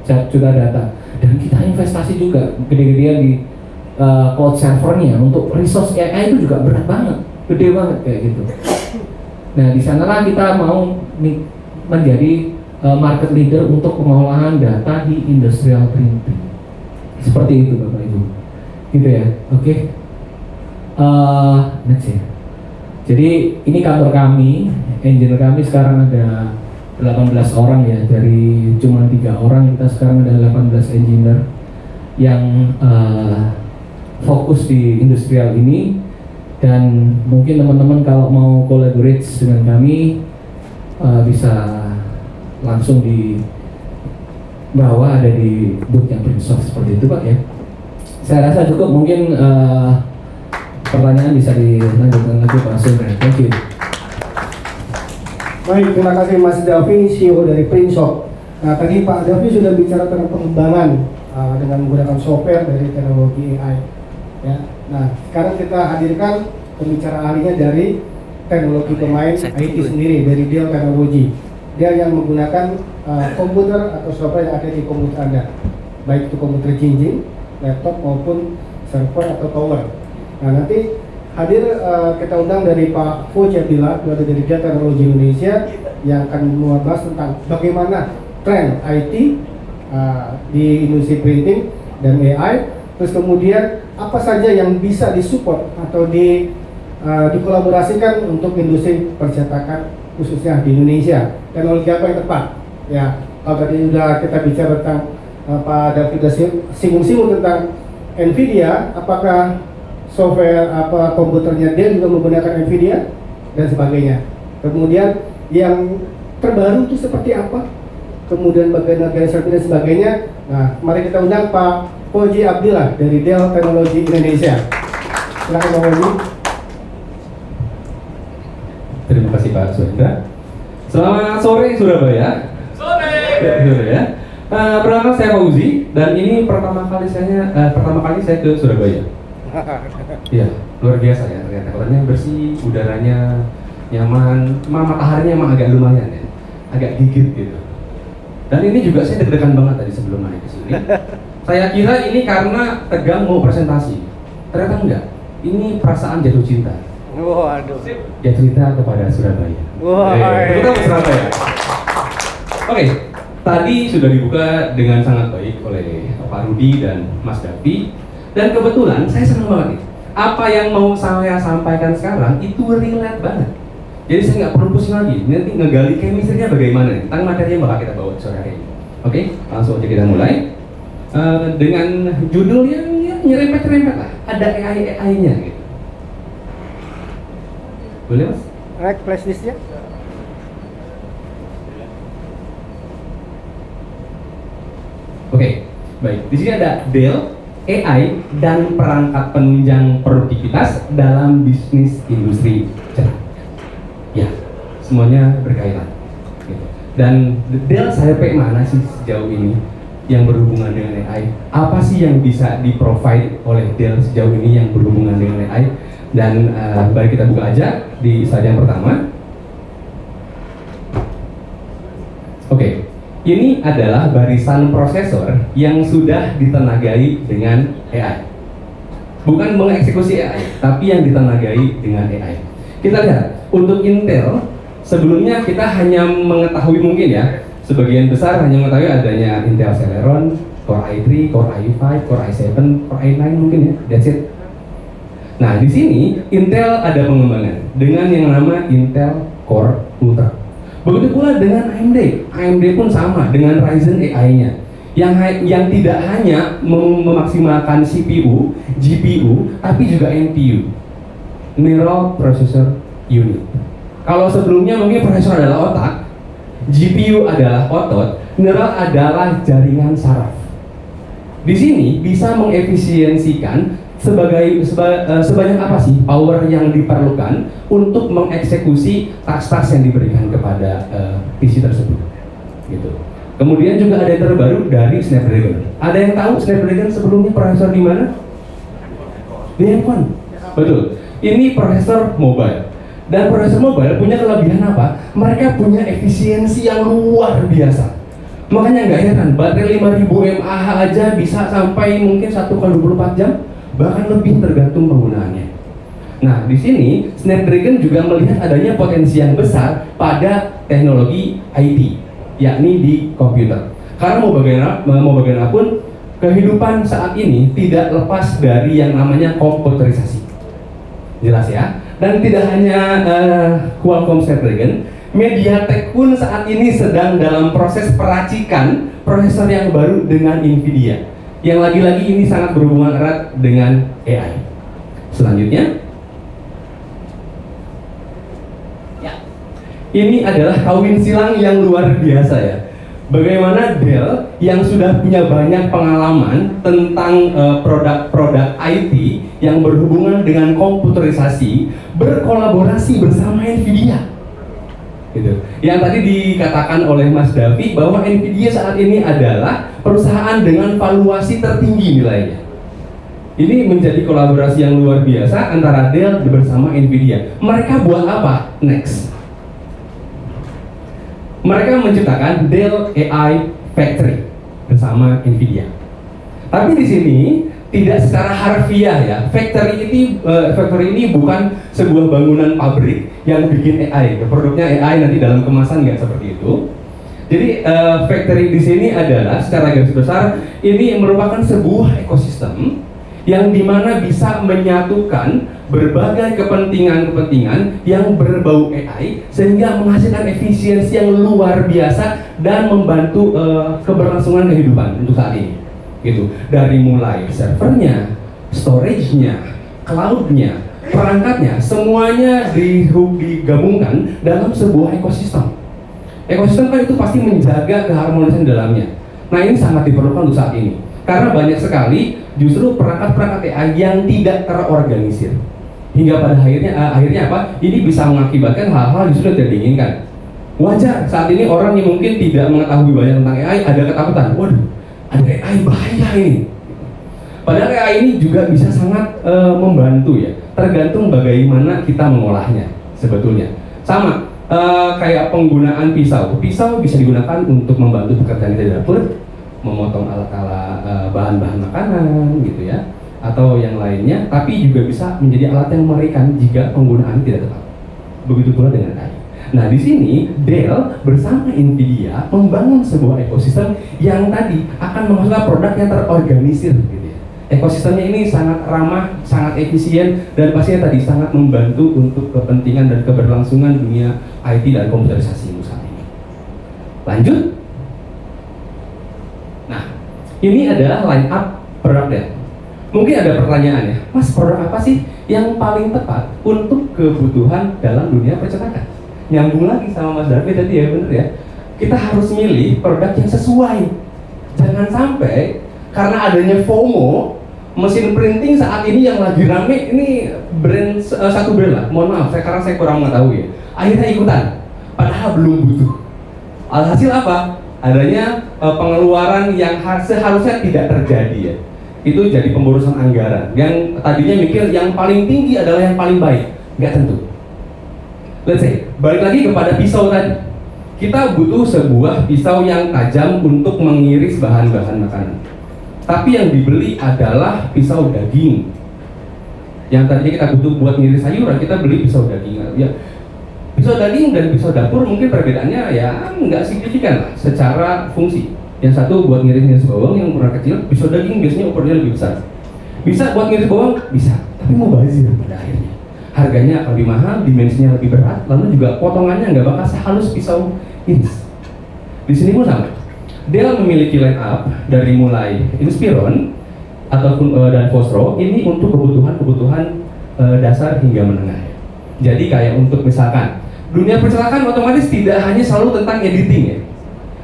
juta data. Dan kita investasi juga gede-gedean di cloud servernya untuk resource AI itu juga berat banget, gede banget kayak gitu. Nah di sanalah kita mau menjadi market leader untuk pengolahan data di industrial printing. Seperti itu Bapak Ibu, gitu ya. Oke. Next ya. Jadi ini kantor kami, engineer kami sekarang ada 18 orang ya, dari cuma 3 orang kita sekarang ada 18 engineer yang fokus di industrial ini. Dan mungkin teman-teman kalau mau collaborate dengan kami bisa langsung di bawah ada di booth yang Brainsoft seperti itu Pak ya. Saya rasa cukup, mungkin pertanyaan bisa dilanjutkan lagi Pak Sundra. Thank you. Baik, terima kasih Mas Davi, CEO dari Brainsoft. Nah, tadi Pak Davi sudah bicara tentang pengembangan dengan menggunakan software dari teknologi AI. Ya. Nah, sekarang kita hadirkan pembicara ahlinya dari teknologi pemain IT sendiri, dari Dell Technology. Dia yang menggunakan komputer atau software yang ada di komputer Anda, baik itu komputer jinjing, laptop maupun server atau tower. Nah nanti hadir kita undang dari Pak Fauzi Abdillah, dari Dell Technology Indonesia, yang akan membahas tentang bagaimana tren IT di industri printing dan AI. Terus kemudian apa saja yang bisa disupport atau dikolaborasikan untuk industri percetakan khususnya di Indonesia. Teknologi apa yang tepat? Ya, kalau tadi sudah kita bicara tentang Pak David singgung-singgung tentang Nvidia, apakah software komputernya dia juga menggunakan Nvidia dan sebagainya. Kemudian yang terbaru itu seperti apa? Kemudian bagaimana strategi dan sebagainya. Nah, mari kita undang Pak Fauzi Abdillah dari Dell Technology Indonesia. Silakan Pak Fauzi. Terima kasih Pak Suhendra. Selamat sore Surabaya. Sore ya. Pertama saya Fauzi dan ini pertama kali saya ke Surabaya. Iya, luar biasa ya ternyata. Kotanya bersih, udaranya nyaman, mataharinya emang agak lumayan ya, agak gigit gitu. Dan ini juga saya deg-degan banget tadi sebelum naik ke sini. Saya kira ini karena tegang mau presentasi, ternyata enggak. Ini perasaan jatuh cinta. Waduh. Ya cerita kepada Surabaya. Wah. Terutama Surabaya. Oke, tadi sudah dibuka dengan sangat baik oleh Pak Rudi dan Mas Davi. Dan kebetulan saya senang banget nih. Apa yang mau saya sampaikan sekarang itu relate banget. Jadi saya nggak perlu pusing lagi. Nanti ngegali chemistry-nya bagaimana nih. Tentang materi yang bakal kita bawa sore hari ini. Oke, langsung aja kita mulai. Dengan judul yang nyerempet-nyerempet lah. Ada AI-nya gitu. Boleh Mas? Right, flash list-nya. Oke, baik. Di sini ada Dell, AI, dan perangkat penunjang produktivitas dalam bisnis industri cetak. Ya, semuanya berkaitan. Gitu. Dan Dell sampai mana sih sejauh ini yang berhubungan dengan AI? Apa sih yang bisa di-provide oleh Dell sejauh ini yang berhubungan dengan AI? Dan mari kita buka aja di slide yang pertama. Oke, ini adalah barisan prosesor yang sudah ditenagai dengan AI. Bukan mengeksekusi AI, tapi yang ditenagai dengan AI. Kita lihat, untuk Intel, sebelumnya kita hanya mengetahui mungkin ya, sebagian besar hanya mengetahui adanya Intel Celeron, Core i3, Core i5, Core i7, Core i9 mungkin ya, that's it. Nah, di sini Intel ada pengembangan dengan yang nama Intel Core Ultra. Begitu pula dengan AMD. AMD pun sama dengan Ryzen AI-nya. yang tidak hanya memaksimalkan CPU, GPU, tapi juga NPU, Neural Processor Unit. Kalau sebelumnya mungkin prosesor adalah otak, GPU adalah otot, neural adalah jaringan saraf. Di sini bisa mengefisiensikan sebanyak apa sih power yang diperlukan untuk mengeksekusi task-task yang diberikan kepada PC tersebut, gitu. Kemudian juga ada yang terbaru dari Snapdragon. Ada yang tahu Snapdragon sebelumnya prosesor di mana? Di handphone. Betul. Ini prosesor mobile. Dan prosesor mobile punya kelebihan apa? Mereka punya efisiensi yang luar biasa. Makanya nggak heran, baterai 5000 mAh aja bisa sampai mungkin 1x24 jam, bahkan lebih tergantung penggunaannya. Nah, di sini Snapdragon juga melihat adanya potensi yang besar pada teknologi IT, yakni di komputer. Karena mau bagaimanapun, kehidupan saat ini tidak lepas dari yang namanya komputerisasi. Jelas ya? Dan tidak hanya Qualcomm Snapdragon, MediaTek pun saat ini sedang dalam proses peracikan prosesor yang baru dengan Nvidia, yang lagi-lagi ini sangat berhubungan erat dengan AI. Selanjutnya, ya, ini adalah kawin silang yang luar biasa ya. Bagaimana Dell yang sudah punya banyak pengalaman tentang produk-produk IT yang berhubungan dengan komputerisasi berkolaborasi bersama Nvidia. Gitu. Yang tadi dikatakan oleh Mas Davi bahwa Nvidia saat ini adalah perusahaan dengan valuasi tertinggi nilainya. Ini menjadi kolaborasi yang luar biasa antara Dell bersama Nvidia. Mereka buat apa? Next. Mereka menciptakan Dell AI Factory bersama Nvidia. Tapi di sini tidak secara harfiah ya. Factory ini bukan sebuah bangunan pabrik yang bikin AI. Produknya AI nanti dalam kemasan nggak seperti itu. Jadi factory di sini adalah secara garis besar ini merupakan sebuah ekosistem yang dimana bisa menyatukan berbagai kepentingan-kepentingan yang berbau AI sehingga menghasilkan efisiensi yang luar biasa dan membantu keberlangsungan kehidupan untuk saat ini. Gitu. Dari mulai servernya, storage-nya, cloud-nya, perangkatnya, semuanya digabungkan dalam sebuah ekosistem. Ekosistem kan itu pasti menjaga keharmonisan dalamnya. Nah, ini sangat diperlukan untuk saat ini. Karena banyak sekali justru perangkat-perangkat AI yang tidak terorganisir. Hingga pada akhirnya apa? Ini bisa mengakibatkan hal-hal justru tidak diinginkan. Wajar saat ini orang yang mungkin tidak mengetahui banyak tentang AI ada ketakutan. Waduh, ada AI bahaya ini. Padahal AI ini juga bisa sangat membantu ya. Tergantung bagaimana kita mengolahnya sebetulnya. Sama kayak penggunaan pisau. Pisau bisa digunakan untuk membantu pekerjaan di dapur, memotong alat-alat bahan-bahan makanan gitu ya, atau yang lainnya. Tapi juga bisa menjadi alat yang mengerikan jika penggunaan tidak tepat. Begitu pula dengan AI. Nah, di sini Dell bersama Nvidia membangun sebuah ekosistem yang tadi akan menghasilkan produk yang terorganisir gitu ya. Ekosistemnya ini sangat ramah, sangat efisien, dan pastinya tadi sangat membantu untuk kepentingan dan keberlangsungan dunia IT dan komputerisasi saat ini. Lanjut. Nah, ini adalah line up produk Dell. Mungkin ada pertanyaan ya, Mas, produk apa sih yang paling tepat untuk kebutuhan dalam dunia percetakan? Nyambung lagi sama Mas David tadi ya, bener ya. Kita harus milih produk yang sesuai. Jangan sampai karena adanya FOMO, mesin printing saat ini yang lagi rame ini brand satu brand lah. Mohon maaf, karena saya kurang mengetahui ya. Akhirnya ikutan, padahal belum butuh. Alhasil apa? Adanya pengeluaran yang seharusnya tidak terjadi ya. Itu jadi pemborosan anggaran. Yang tadinya mikir yang paling tinggi adalah yang paling baik, nggak tentu. Let's say, balik lagi kepada pisau tadi. Kita butuh sebuah pisau yang tajam untuk mengiris bahan-bahan makanan. Tapi yang dibeli adalah pisau daging. Yang tadinya kita butuh buat ngiris sayuran, kita beli pisau daging. Ya, pisau daging dan pisau dapur mungkin perbedaannya ya nggak signifikan lah secara fungsi. Yang satu buat ngiris bawang yang ukuran kecil, pisau daging biasanya ukurannya lebih besar. Bisa buat ngiris bawang? Bisa. Tapi mau bazir pada akhirnya. Harganya akan lebih mahal, dimensinya lebih berat, lalu juga potongannya nggak bakal sehalus pisau iris. Di sini pun sama. Dell memiliki line up dari mulai Inspiron ataupun dan Fosro ini untuk kebutuhan dasar hingga menengah. Jadi kayak untuk misalkan dunia percetakan otomatis tidak hanya selalu tentang editing ya.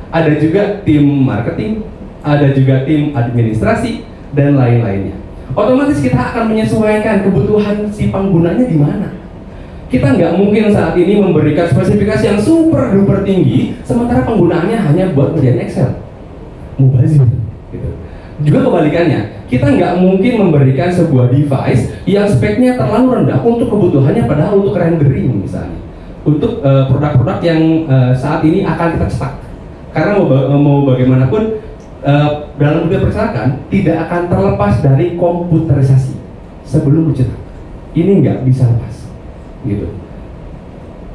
Ada juga tim marketing, ada juga tim administrasi dan lain-lainnya. Otomatis kita akan menyesuaikan kebutuhan si penggunanya di mana. Kita nggak mungkin saat ini memberikan spesifikasi yang super duper tinggi, sementara penggunaannya hanya buat ngerjain Excel. Mubazir. Gitu. Juga kebalikannya, kita nggak mungkin memberikan sebuah device yang speknya terlalu rendah untuk kebutuhannya, padahal untuk rendering misalnya, untuk produk-produk yang saat ini akan kita cetak. Karena mau bagaimanapun dalam dunia percetakan tidak akan terlepas dari komputerisasi sebelum dicetak. Ini nggak bisa lepas, gitu.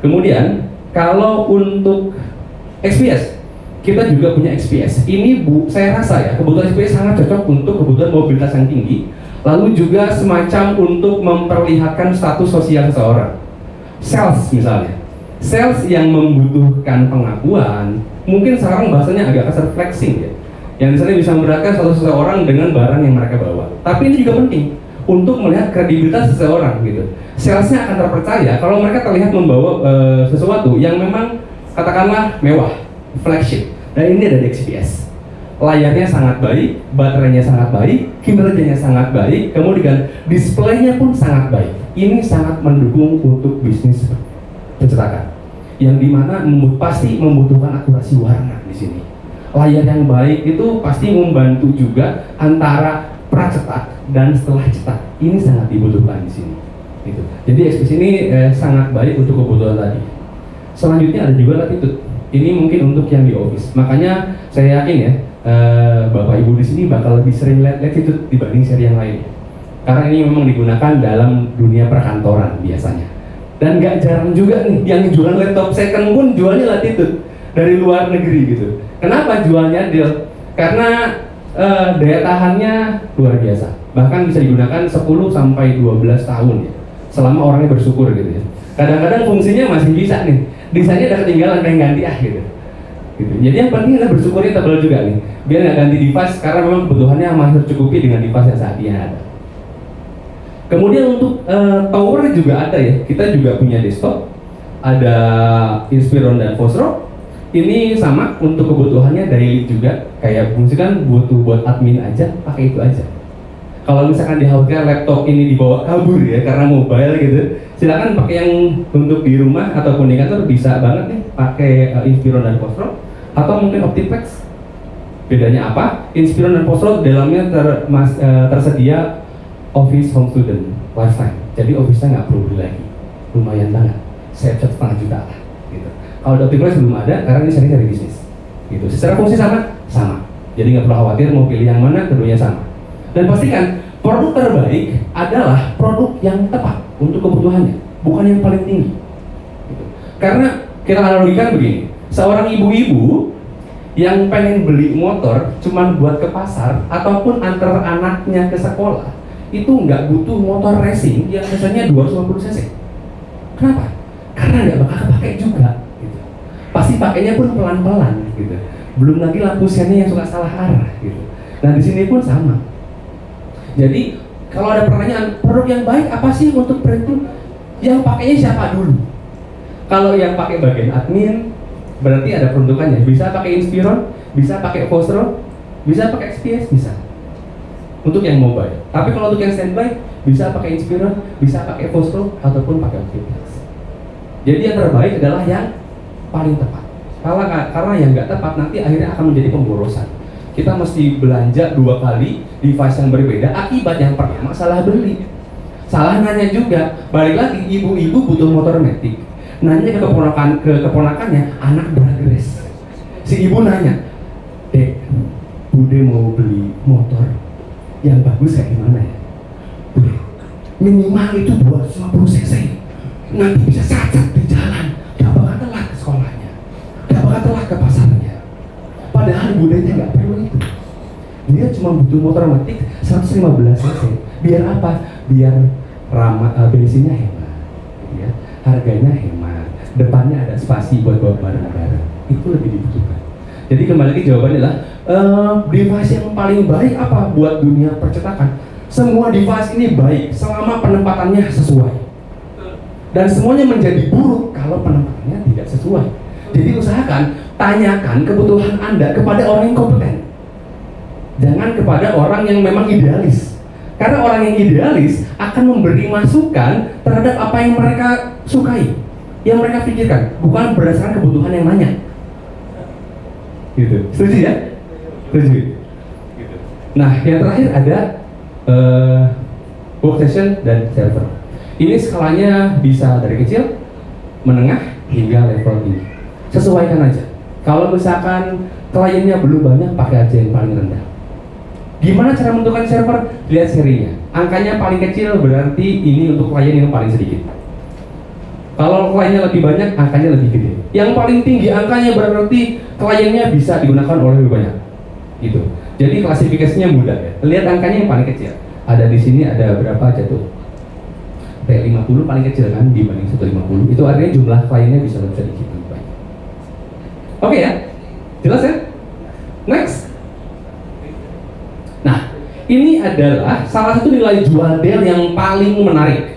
Kemudian kalau untuk XPS, kita juga punya XPS. Ini saya rasa ya kebutuhan XPS sangat cocok untuk kebutuhan mobilitas yang tinggi. Lalu juga semacam untuk memperlihatkan status sosial seseorang. Sales misalnya, sales yang membutuhkan pengakuan. Mungkin sekarang bahasanya agak kasar flexing ya, yang misalnya bisa memberatkan status seseorang dengan barang yang mereka bawa. Tapi ini juga penting untuk melihat kredibilitas seseorang gitu. Salesnya akan terpercaya kalau mereka terlihat membawa sesuatu yang memang katakanlah mewah, flagship. Dan ini ada di XPS. Layarnya sangat baik, baterainya sangat baik, kinerjanya sangat baik, kemudian displaynya pun sangat baik. Ini sangat mendukung untuk bisnis pencetakan. Yang dimana pasti membutuhkan akurasi warna di sini. Layar yang baik itu pasti membantu juga antara pracetak dan setelah cetak. Ini sangat dibutuhkan di sini. Gitu. Jadi XPS ini sangat baik untuk kebutuhan tadi. Selanjutnya ada juga Latitude. Ini mungkin untuk yang di office. Makanya saya yakin ya Bapak Ibu di sini bakal lebih sering lihat Latitude dibanding seri yang lain. Karena ini memang digunakan dalam dunia perkantoran biasanya. Dan nggak jarang juga nih yang jualan laptop second pun jualnya Latitude dari luar negeri gitu. Kenapa jualnya Dell? Karena daya tahannya luar biasa. Bahkan bisa digunakan 10 sampai 12 tahun ya. Selama orangnya bersyukur gitu ya. Kadang-kadang fungsinya masih bisa nih. Desainnya udah ketinggalan, pengen ganti gitu. Jadi yang penting adalah bersyukurnya tebal juga nih. Biar nggak ganti device karena memang kebutuhannya masih tercukupi dengan device yang saat ini ada. Kemudian untuk tower juga ada ya. Kita juga punya desktop. Ada Inspiron dan Fosro. Ini sama untuk kebutuhannya daily juga. Kayak fungsi kan butuh buat admin aja, pakai itu aja. Kalau misalkan dikhawatirkan laptop ini dibawa kabur ya karena mobile gitu, silakan pakai yang untuk di rumah ataupun di kantor bisa banget nih pakai Inspiron dan Fosro atau mungkin Optiplex. Bedanya apa? Inspiron dan Fosro dalamnya tersedia Office Home Student Lifetime. Jadi Office-nya nggak perlu beli lagi. Lumayan banget. Saya cat setengah juta lah. Gitu. Kalau Optiplex belum ada karena ini seri dari bisnis. Gitu. Secara fungsi sama. Jadi nggak perlu khawatir mau pilih yang mana, keduanya sama. Dan pastikan produk terbaik adalah produk yang tepat untuk kebutuhannya, bukan yang paling tinggi. Gitu. Karena kita analogikan begini, seorang ibu-ibu yang pengen beli motor cuman buat ke pasar ataupun antar anaknya ke sekolah, itu nggak butuh motor racing yang biasanya 250 cc. Kenapa? Karena nggak bakal kepake juga. Gitu. Pasti pakainya pun pelan-pelan. Gitu. Belum lagi lampu sennya yang suka salah arah. Gitu. Nah di sini pun sama. Jadi kalau ada pertanyaan produk yang baik apa sih untuk brand itu, yang pakainya siapa dulu? Kalau yang pakai bagian admin berarti ada peruntukannya. Bisa pakai Inspiron, bisa pakai Fosro, bisa pakai XPS, bisa. Untuk yang mobile. Tapi kalau untuk yang standby bisa pakai Inspiron, bisa pakai Fosro ataupun pakai Optiplex. Jadi yang terbaik adalah yang paling tepat. Karena yang nggak tepat nanti akhirnya akan menjadi pemborosan. Kita mesti belanja 2 kali device yang berbeda akibat yang pertama salah beli, salah nanya juga. Balik lagi, ibu-ibu butuh motor matic, nanya ke keponakannya, anak beragres. Si ibu nanya, Dek, Bude mau beli motor yang bagus kayak gimana ya? Bude, minimal itu 250 cc, nanti bisa cacat di jalan, gak bakal telat ke sekolahnya, gak bakal telat ke pasarnya. Padahal budenya nggak perlu itu. Dia cuma butuh motor matic 115 cc. Biar apa? Biar bensinnya hemat, ya. Harganya hemat. Depannya ada spasi buat bawa barang-barang. Itu lebih dibutuhkan. Jadi kembali lagi jawabannya adalah device yang paling baik apa buat dunia percetakan? Semua device ini baik selama penempatannya sesuai. Dan semuanya menjadi buruk kalau penempatannya tidak sesuai. Jadi usahakan tanyakan kebutuhan Anda kepada orang yang kompeten. Jangan kepada orang yang memang idealis. Karena orang yang idealis akan memberi masukan terhadap apa yang mereka sukai, yang mereka pikirkan, bukan berdasarkan kebutuhan yang nanya. Gitu. Setuju ya? Setuju. Gitu. Nah, yang terakhir ada workstation dan server. Ini skalanya bisa dari kecil, menengah, hingga level tinggi. Sesuaikan aja. Kalau misalkan kliennya belum banyak, pakai aja yang paling rendah. Gimana cara menentukan server? Lihat serinya. Angkanya paling kecil berarti ini untuk klien yang paling sedikit. Kalau kliennya lebih banyak, angkanya lebih gede. Yang paling tinggi angkanya berarti kliennya bisa digunakan oleh lebih banyak. Gitu. Jadi klasifikasinya mudah ya. Lihat angkanya yang paling kecil. Ada di sini ada berapa aja tuh? P50 paling kecil kan dibanding 150. Itu artinya jumlah kliennya bisa lebih sedikit lebih banyak. Oke ya? Jelas ya? Next. Nah, ini adalah salah satu nilai jual Dell yang paling menarik.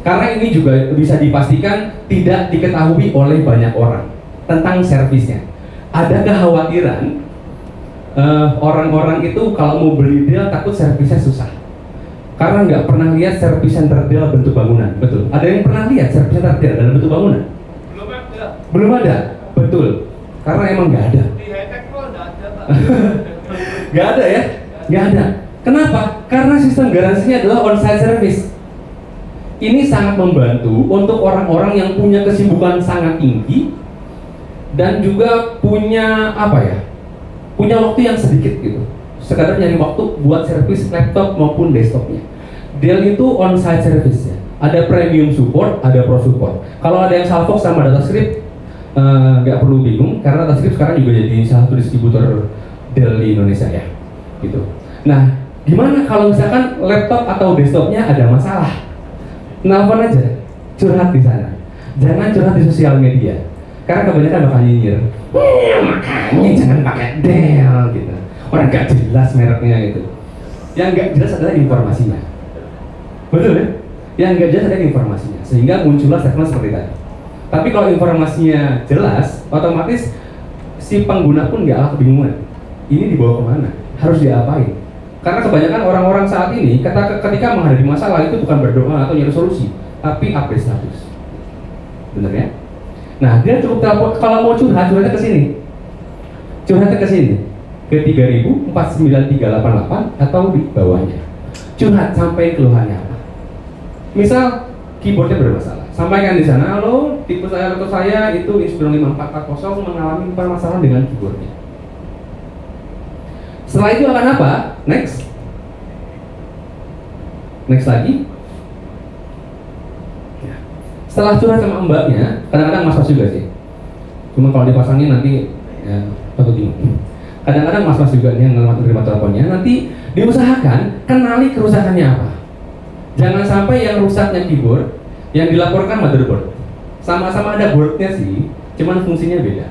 Karena ini juga bisa dipastikan tidak diketahui oleh banyak orang tentang servisnya. Ada kekhawatiran orang-orang itu kalau mau beli Dell takut servisnya susah. Karena nggak pernah lihat servis center Dell bentuk bangunan, betul? Ada yang pernah lihat servis center Dell dalam bentuk bangunan? Belum ada. Belum ada, betul. Karena emang nggak ada. Di high-tech kok nggak ada, Pak. Nggak ada ya? Nggak ada. Kenapa? Karena sistem garansinya adalah on-site service. Ini sangat membantu untuk orang-orang yang punya kesibukan sangat tinggi dan juga punya apa ya? Punya waktu yang sedikit gitu. Sekadar nyari waktu buat servis laptop maupun desktopnya. Dell itu on-site service ya. Ada premium support, ada pro support. Kalau ada yang Salvox sama DataScript, nggak perlu bingung karena DataScript sekarang juga jadi salah satu distributor Dell di Indonesia ya. Gitu. Nah, gimana kalau misalkan laptop atau desktopnya ada masalah? Nelfon aja, curhat di sana. Jangan curhat di sosial media. Karena kebanyakan bakal nyinyir. Makanya jangan pakai Dell gitu. Orang nggak jelas mereknya gitu. Yang nggak jelas adalah informasinya. Betul ya? Yang nggak jelas adalah informasinya. Sehingga muncullah statement seperti tadi. Tapi kalau informasinya jelas, otomatis si pengguna pun nggak akan kebingungan. Ini dibawa kemana? Harus diapain? Karena kebanyakan orang-orang saat ini ketika menghadapi masalah itu bukan berdoa atau nyari solusi, tapi update status. Bener ya? Nah, dia cukup telepon, kalau mau curhatnya ke sini. Curhatnya ke sini. Ke 3000 49388 atau di bawahnya. Curhat sampai keluhannya apa. Misal keyboardnya bermasalah. Sampaikan di sana, halo, tipe saya atau saya itu Inspiron 5440 mengalami permasalahan dengan keyboardnya. Setelah itu akan apa? Next. Next lagi. Ya. Setelah curhat sama mbaknya, kadang-kadang mas-mas juga sih. Cuma kalau dipasangin nanti ya, takut bingung. Kadang-kadang mas-mas juga nih yang menerima teleponnya. Nanti diusahakan kenali kerusakannya apa. Jangan sampai yang rusaknya keyboard, yang dilaporkan motherboard. Sama-sama ada boardnya sih, cuman fungsinya beda.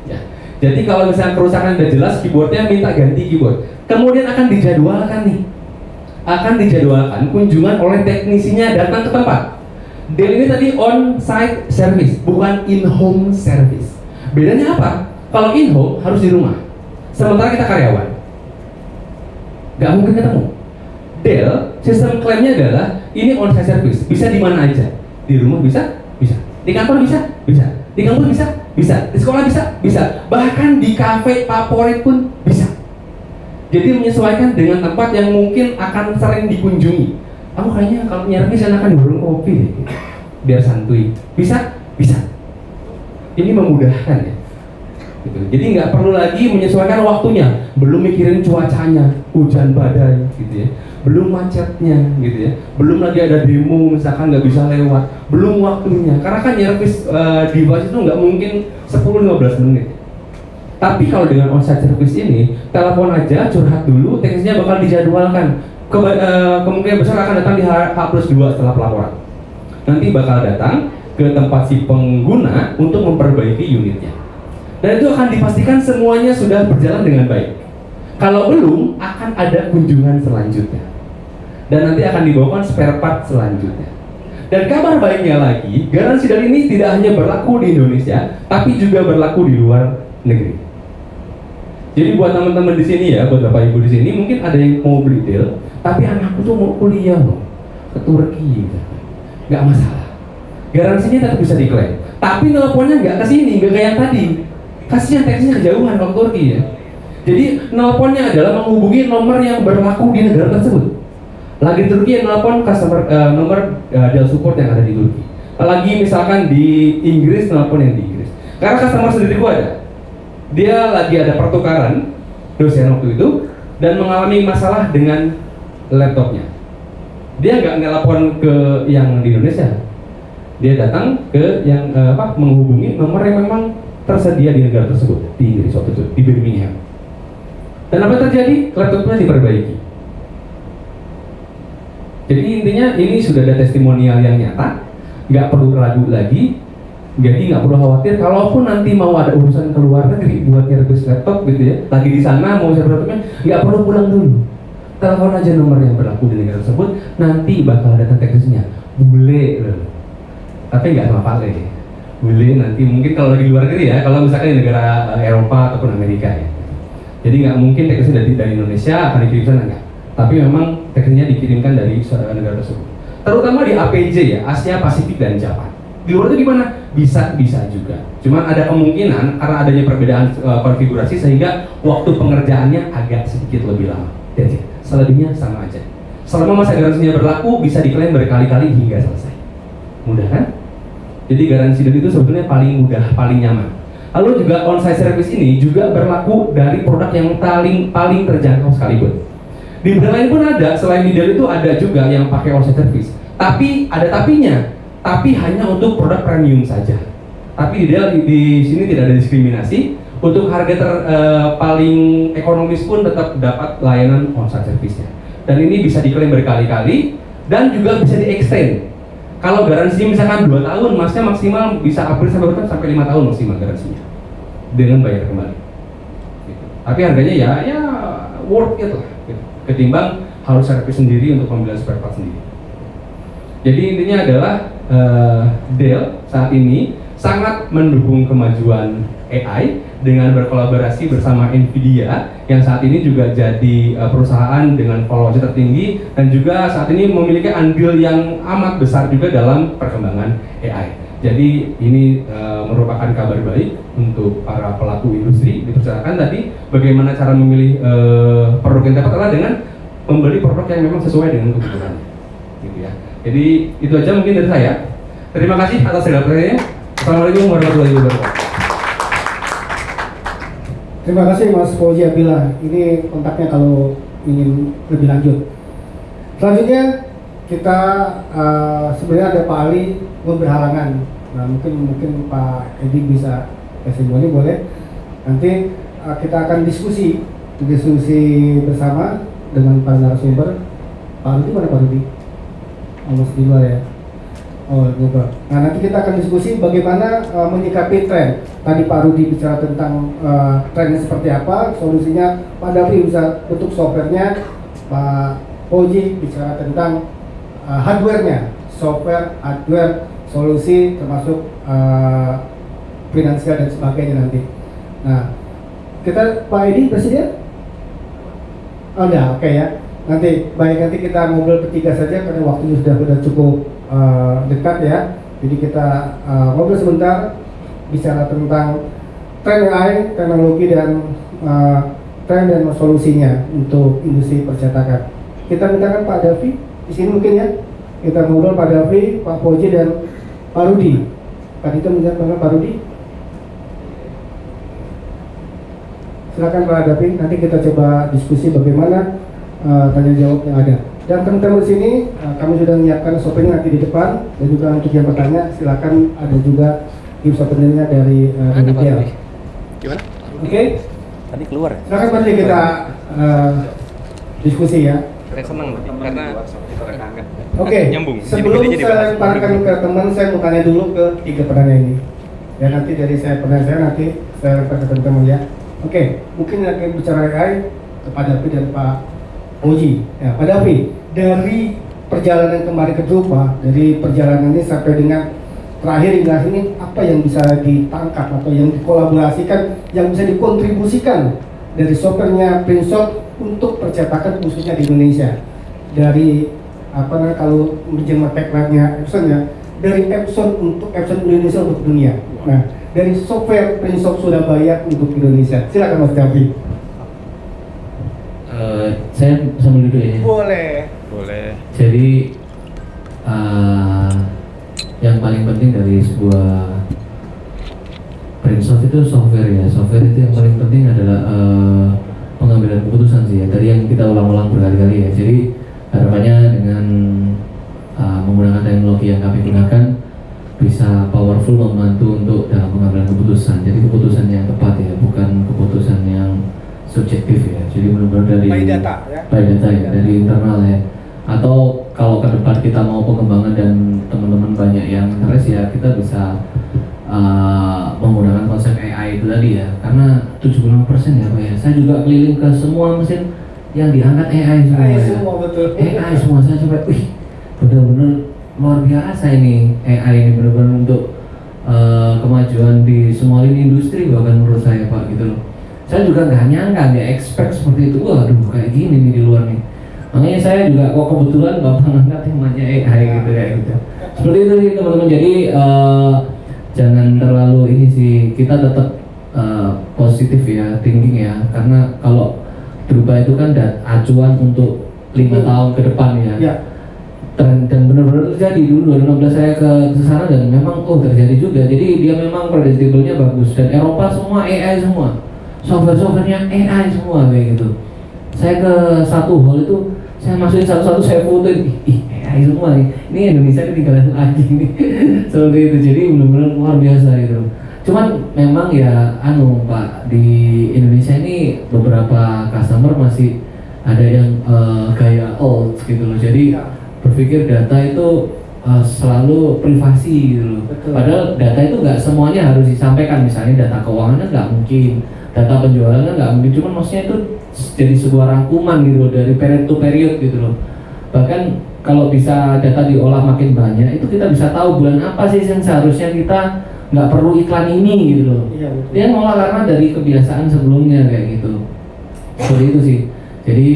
Ya. Jadi kalau misalnya kerusakan udah jelas, keyboardnya minta ganti keyboard. Kemudian akan dijadwalkan nih. Akan dijadwalkan kunjungan oleh teknisinya datang ke tempat. Dell ini tadi on-site service, bukan in-home service. Bedanya apa? Kalau in-home harus di rumah. Sementara kita karyawan. Gak mungkin ketemu. Dell, sistem klaimnya adalah ini on-site service. Bisa di mana aja. Di rumah bisa? Bisa. Di kantor bisa? Bisa. Di kampus bisa? Bisa. Di sekolah bisa? Bisa. Bahkan di kafe favorit pun bisa. Jadi menyesuaikan dengan tempat yang mungkin akan sering dikunjungi. Aku kayaknya kalau nyari sana kan di warung kopi deh. Biar santuy. Bisa? Bisa. Ini memudahkan ya. Gitu. Jadi nggak perlu lagi menyesuaikan waktunya. Belum mikirin cuacanya, hujan badai gitu ya. Belum macetnya gitu ya. Belum lagi ada demo misalkan nggak bisa lewat. Belum waktunya. Karena kan service device itu nggak mungkin 10-15 menit. Tapi kalau dengan on-site service ini, telepon aja, curhat dulu, teknisnya bakal dijadwalkan. Kemungkinan besar akan datang di H+2 setelah pelaporan. Nanti bakal datang ke tempat si pengguna untuk memperbaiki unitnya. Dan itu akan dipastikan semuanya sudah berjalan dengan baik. Kalau belum, akan ada kunjungan selanjutnya. Dan nanti akan dibawakan spare part selanjutnya. Dan kabar baiknya lagi, garansi dari ini tidak hanya berlaku di Indonesia, tapi juga berlaku di luar negeri. Jadi buat teman-teman di sini ya, buat Bapak Ibu di sini, mungkin ada yang mau beli deal, tapi anakku tuh mau kuliah loh, ke Turki, nggak masalah. Garansinya tetap bisa diklaim. Tapi teleponnya nggak ke sini, nggak kayak yang tadi. Kasihan teksnya kejauhan kalau Turki ya. Jadi nelponnya adalah menghubungi nomor yang berlaku di negara tersebut. Lagi di Turki nelpon customer nomor Dell support yang ada di Turki. Lagi misalkan di Inggris nelpon yang di Inggris. Karena customer sendiri gua ada. Dia lagi ada pertukaran dosen waktu itu dan mengalami masalah dengan laptopnya. Dia nggak nelpon ke yang di Indonesia. Dia datang ke yang menghubungi nomor yang memang tersedia di negara tersebut, di Inggris waktu itu, di Birmingham. Dan apa yang terjadi? Laptopnya diperbaiki. Jadi intinya ini sudah ada testimonial yang nyata, nggak perlu ragu lagi, jadi nggak perlu khawatir. Kalaupun nanti mau ada urusan ke luar negeri buat nyerbis laptop gitu ya, lagi di sana mau servis laptopnya, nggak perlu pulang dulu. Telepon aja nomor yang berlaku di negara tersebut, nanti bakal datang teknisnya. Bule loh, tapi nggak sama Vale. Bule nanti mungkin kalau lagi di luar negeri ya, kalau misalkan di negara Eropa ataupun Amerika ya. Jadi nggak mungkin teknisnya dari Indonesia akan dikirim sana nggak. Tapi memang teknisnya dikirimkan dari negara tersebut. Terutama di APJ ya, Asia Pasifik dan Jepang. Di luar itu gimana? Bisa juga. Cuman ada kemungkinan karena adanya perbedaan konfigurasi sehingga waktu pengerjaannya agak sedikit lebih lama. Jadi selebihnya sama aja. Selama masa garansinya berlaku bisa diklaim berkali-kali hingga selesai. Mudah kan? Jadi garansi dari itu sebetulnya paling mudah, paling nyaman. Lalu juga on-site service ini juga berlaku dari produk yang paling terjangkau sekalipun. Di brand lain pun ada, selain di Dell itu ada juga yang pakai on-site service. Tapi ada tapinya, tapi hanya untuk produk premium saja. Tapi di Dell di sini tidak ada diskriminasi. Untuk harga paling ekonomis pun tetap dapat layanan on-site service-nya. Dan ini bisa diklaim berkali-kali dan juga bisa di-extend. Kalau garansi misalkan 2 tahun, masnya maksimal bisa upgrade sampai 5 tahun maksimal garansinya dengan bayar kembali. Gitu. Tapi harganya ya worth it lah, gitu. Ketimbang harus servis sendiri untuk pembelian spare part sendiri. Jadi intinya adalah Dell saat ini sangat mendukung kemajuan AI dengan berkolaborasi bersama Nvidia yang saat ini juga jadi perusahaan dengan valuasi tertinggi dan juga saat ini memiliki andil yang amat besar juga dalam perkembangan AI. Jadi ini merupakan kabar baik untuk para pelaku industri. Dipercayakan tadi bagaimana cara memilih produk yang tepat adalah dengan membeli produk yang memang sesuai dengan kebutuhannya. Gitu ya. Jadi itu aja mungkin dari saya. Terima kasih atas segala perhatiannya. Assalamualaikum warahmatullahi wabarakatuh. Terima kasih Mas Fauzi Abdillah. Ini kontaknya kalau ingin lebih lanjut. Selanjutnya kita sebenarnya ada Pak Ali berhalangan. Nah mungkin Pak Edi bisa testimoni boleh. Nanti kita akan diskusi bersama dengan para narasumber. Pak Rudi mana Pak Rudi? Oh, masih di luar ya. Oh, ngobrol. Nah, nanti kita akan diskusi bagaimana menyikapi tren. Tadi Pak Rudi bicara tentang trennya seperti apa, solusinya. Pak Davi bisa bentuk softwarenya. Pak Fauzi bicara tentang hardwarenya, software, hardware, solusi termasuk finansial dan sebagainya nanti. Nah, kita Pak Edi bersedia? Oh, udah, oke ya. Nanti kita ngobrol bertiga saja karena waktunya sudah cukup dekat ya. Jadi kita ngobrol sebentar bicara tentang tren AI, teknologi dan tren dan solusinya untuk industri percetakan. Kita mintakan Pak Davi di sini mungkin ya. Kita ngobrol Pak Davi, Pak Fauzi dan Pak Rudi. Tadi itu minta Pak Rudi. Silakan Pak Davi. Nanti kita coba diskusi bagaimana tanya jawab yang ada. Dan teman-teman di sini kami sudah menyiapkan souvenir nanti di depan dan juga untuk yang bertanya silakan ada juga gift souvenirnya dari Dell. Gimana? Oke. Tadi keluar ya? Silakan nanti kita diskusi ya. Saya senang karena Oke. Nyambung. Sebelum saya lemparkan ke teman, saya mau tanya dulu ke 3 penanya ini. Ya nanti dari saya nanti saya lempar ke teman-teman ya. Oke, mungkin lagi bicara AI kepada Davi dan Pak Oji. Ya, Pak Davi, dari perjalanan kemarin ke Drupa, dari perjalanan ini sampai dengan terakhir hingga ini, apa yang bisa ditangkap atau yang dikolaborasikan, yang bisa dikontribusikan dari softwarenya Prinsoft untuk percetakan khususnya di Indonesia? Dari apa namanya, kalau menjemur tagline-nya Epson ya, dari Epson untuk Epson Indonesia untuk dunia. Nah, dari software Prinsoft Surabaya untuk Indonesia. Silakan Mas Davi. Saya sambil duduk ya. Boleh. Jadi yang paling penting dari sebuah Prinsoft itu software ya. Software itu yang paling penting adalah pengambilan keputusan sih ya. Tadi yang kita ulang-ulang berkali-kali ya. Jadi harapannya dengan menggunakan teknologi yang kami gunakan bisa powerful membantu untuk dalam pengambilan keputusan. Jadi keputusan yang tepat ya, bukan keputusan yang subjektif ya. Jadi benar-benar dari By data ya. by data ya, dari internal ya. Atau kalau ke depan kita mau pengembangan dan teman-teman banyak yang interest ya, kita bisa menggunakan konsep AI itu tadi ya. Karena 75% ya Pak ya. Saya juga keliling ke semua mesin yang diangkat AI semua AI ya. semua betul. AI semua, saya coba, wih benar-benar luar biasa ini AI ini, benar-benar untuk kemajuan di semua lini industri bahkan menurut saya Pak gitu loh. Saya juga nggak nyangka, nggak expect seperti itu. Waduh kayak gini nih di luar nih. Makanya saya juga kok kebetulan Bapak ngangkat temanya AI gitu kayak gitu. Seperti itu sih teman-teman. Jadi jangan terlalu ini sih, kita tetap positif ya, thinking ya. Karena kalau Drupa itu kan acuan untuk 5 tahun ke depan ya. Ya. Dan benar-benar terjadi. Dulu 2016 saya ke sana dan memang terjadi juga. Jadi dia memang predictable-nya bagus, dan Eropa semua AI semua, software-softwarenya AI semua kayak gitu. Saya ke satu hall itu, saya masukin satu-satu, saya fotoin, ih AI semua nih. Ini Indonesia ketinggalan lagi nih. Seperti itu. Jadi benar-benar luar biasa gitu. Cuman memang ya Pak, di Indonesia ini beberapa customer masih ada yang gaya old gitu loh. Jadi berpikir data itu selalu privasi gitu loh. Betul. Padahal data itu nggak semuanya harus disampaikan. Misalnya data keuangan nggak mungkin, data penjualan nggak mungkin. Cuman maksudnya itu jadi sebuah rangkuman gitu loh, dari period to period gitu loh. Bahkan kalau bisa data diolah makin banyak, itu kita bisa tahu bulan apa sih yang seharusnya kita nggak perlu iklan ini gitu loh. Iya, betul. Dia ngolah karena dari kebiasaan sebelumnya kayak gitu. Seperti itu sih. Jadi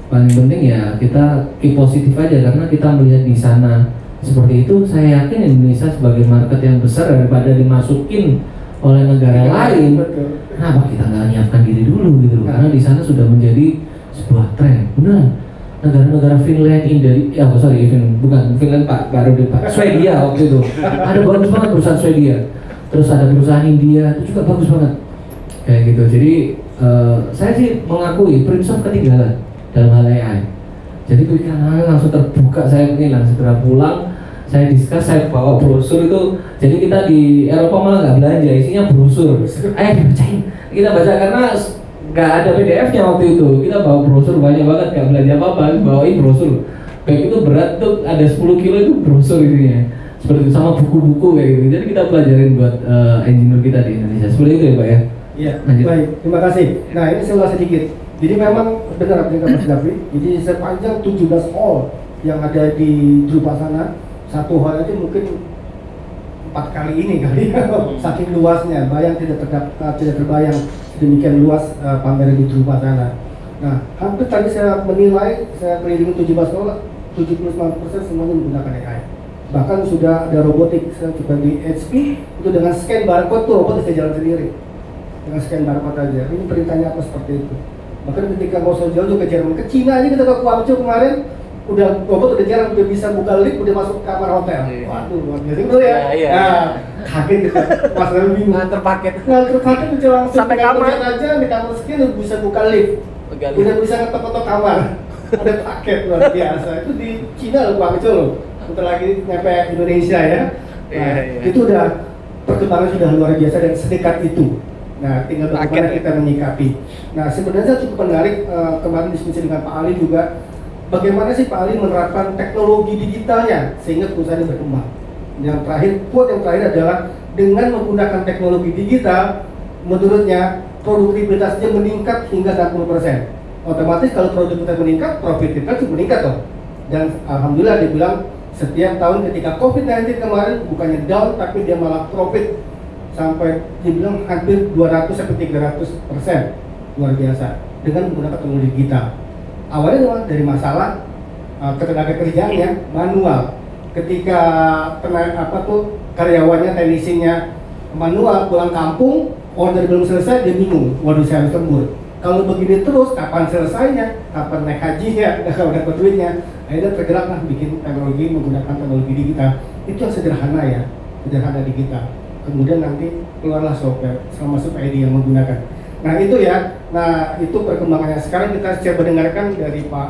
paling penting ya kita keep positif aja, karena kita melihat di sana seperti itu. Saya yakin Indonesia sebagai market yang besar, daripada dimasukin oleh negara lain, Betul. kenapa kita nggak nyiapkan diri dulu gitu loh? Karena di sana sudah menjadi sebuah tren. Benar. Negara-negara Finland, bukan Finland Pak, baru di Pak, Swedia waktu itu ada bagus banget perusahaan Swedia. Terus ada perusahaan India itu juga bagus banget kayak gitu. Jadi saya sih mengakui Prinsoft ketinggalan dalam hal AI. Jadi pikiran langsung terbuka, saya ingin langsung segera pulang, saya discuss, saya bawa brosur itu. Jadi kita di Eropa malah nggak belanja, isinya brosur. Ayo dibacain, kita baca karena nggak ada PDF-nya waktu itu. Kita bawa brosur banyak banget, nggak belanja apa-apa, bawain brosur. Baik itu berat tuh ada 10 kilo itu brosur isinya. Seperti itu, sama buku-buku kayak gitu. Jadi kita pelajarin buat engineer kita di Indonesia. Seperti itu ya Pak ya. Iya, Lanjut. baik, terima kasih. Nah ini saya ulas sedikit. Jadi memang benar apa yang kata Mas Davi. Jadi sepanjang 17 hall yang ada di Drupa sana, satu hall itu mungkin 4 kali ini kali ya. Saking luasnya, tidak terbayang demikian luas pameran di Drupa sana. Nah, hampir tadi saya menilai, saya keliling 17 hall, 79% semuanya menggunakan AI. Bahkan sudah ada robotik, saya coba di HP itu dengan scan barcode tuh robot bisa jalan sendiri. Dengan scan barcode aja. Ini perintahnya apa seperti itu. Bahkan ketika mau jauh juga ke Jerman, ke Cina aja kita ke Guangzhou kemarin, robot udah jarang, udah bisa buka lift, udah masuk kamar hotel. Waduh, luar biasa betul ya. Iya. Nah, kaget kita. Mas Davi bingung. Nganter paket. Nganter paket bisa langsung Sampai tinggal kamar. pencet aja di kamar skin udah bisa buka lift. Udah bisa ngetok-ngetok kamar. Ada paket luar biasa. Itu di Cina loh, Guangzhou loh. Bentar lagi nyampe Indonesia ya. Nah, Iya. itu udah perkembangan sudah luar biasa dan sedekat itu. Nah, tinggal bagaimana kita menyikapi. Nah, sebenarnya cukup menarik kemarin diskusi dengan Pak Ali juga. Bagaimana sih Pak Ali menerapkan teknologi digitalnya sehingga perusahaan ini berkembang. Yang terakhir adalah dengan menggunakan teknologi digital, menurutnya produktivitasnya meningkat hingga 60%. Otomatis kalau produktivitas meningkat, profit kita juga meningkat dong. Dan alhamdulillah dia bilang setiap tahun ketika COVID-19 kemarin bukannya down tapi dia malah profit sampai dibilang hampir 200 sampai 300%. Luar biasa dengan menggunakan teknologi digital. Awalnya memang dari masalah ketenaga kerjaannya manual. Ketika karyawannya, teknisinya manual, pulang kampung, order belum selesai, dia bingung, waduh saya harus lembur. Kalau begini terus, kapan selesainya? Kapan naik hajinya? Kapan dapat duitnya? Akhirnya tergeraklah bikin teknologi, menggunakan teknologi digital. Itu yang sederhana ya, sederhana digital. Kemudian nanti keluarlah software, termasuk ID yang menggunakan. Nah itu ya, nah itu perkembangannya. Sekarang kita coba dengarkan dari Pak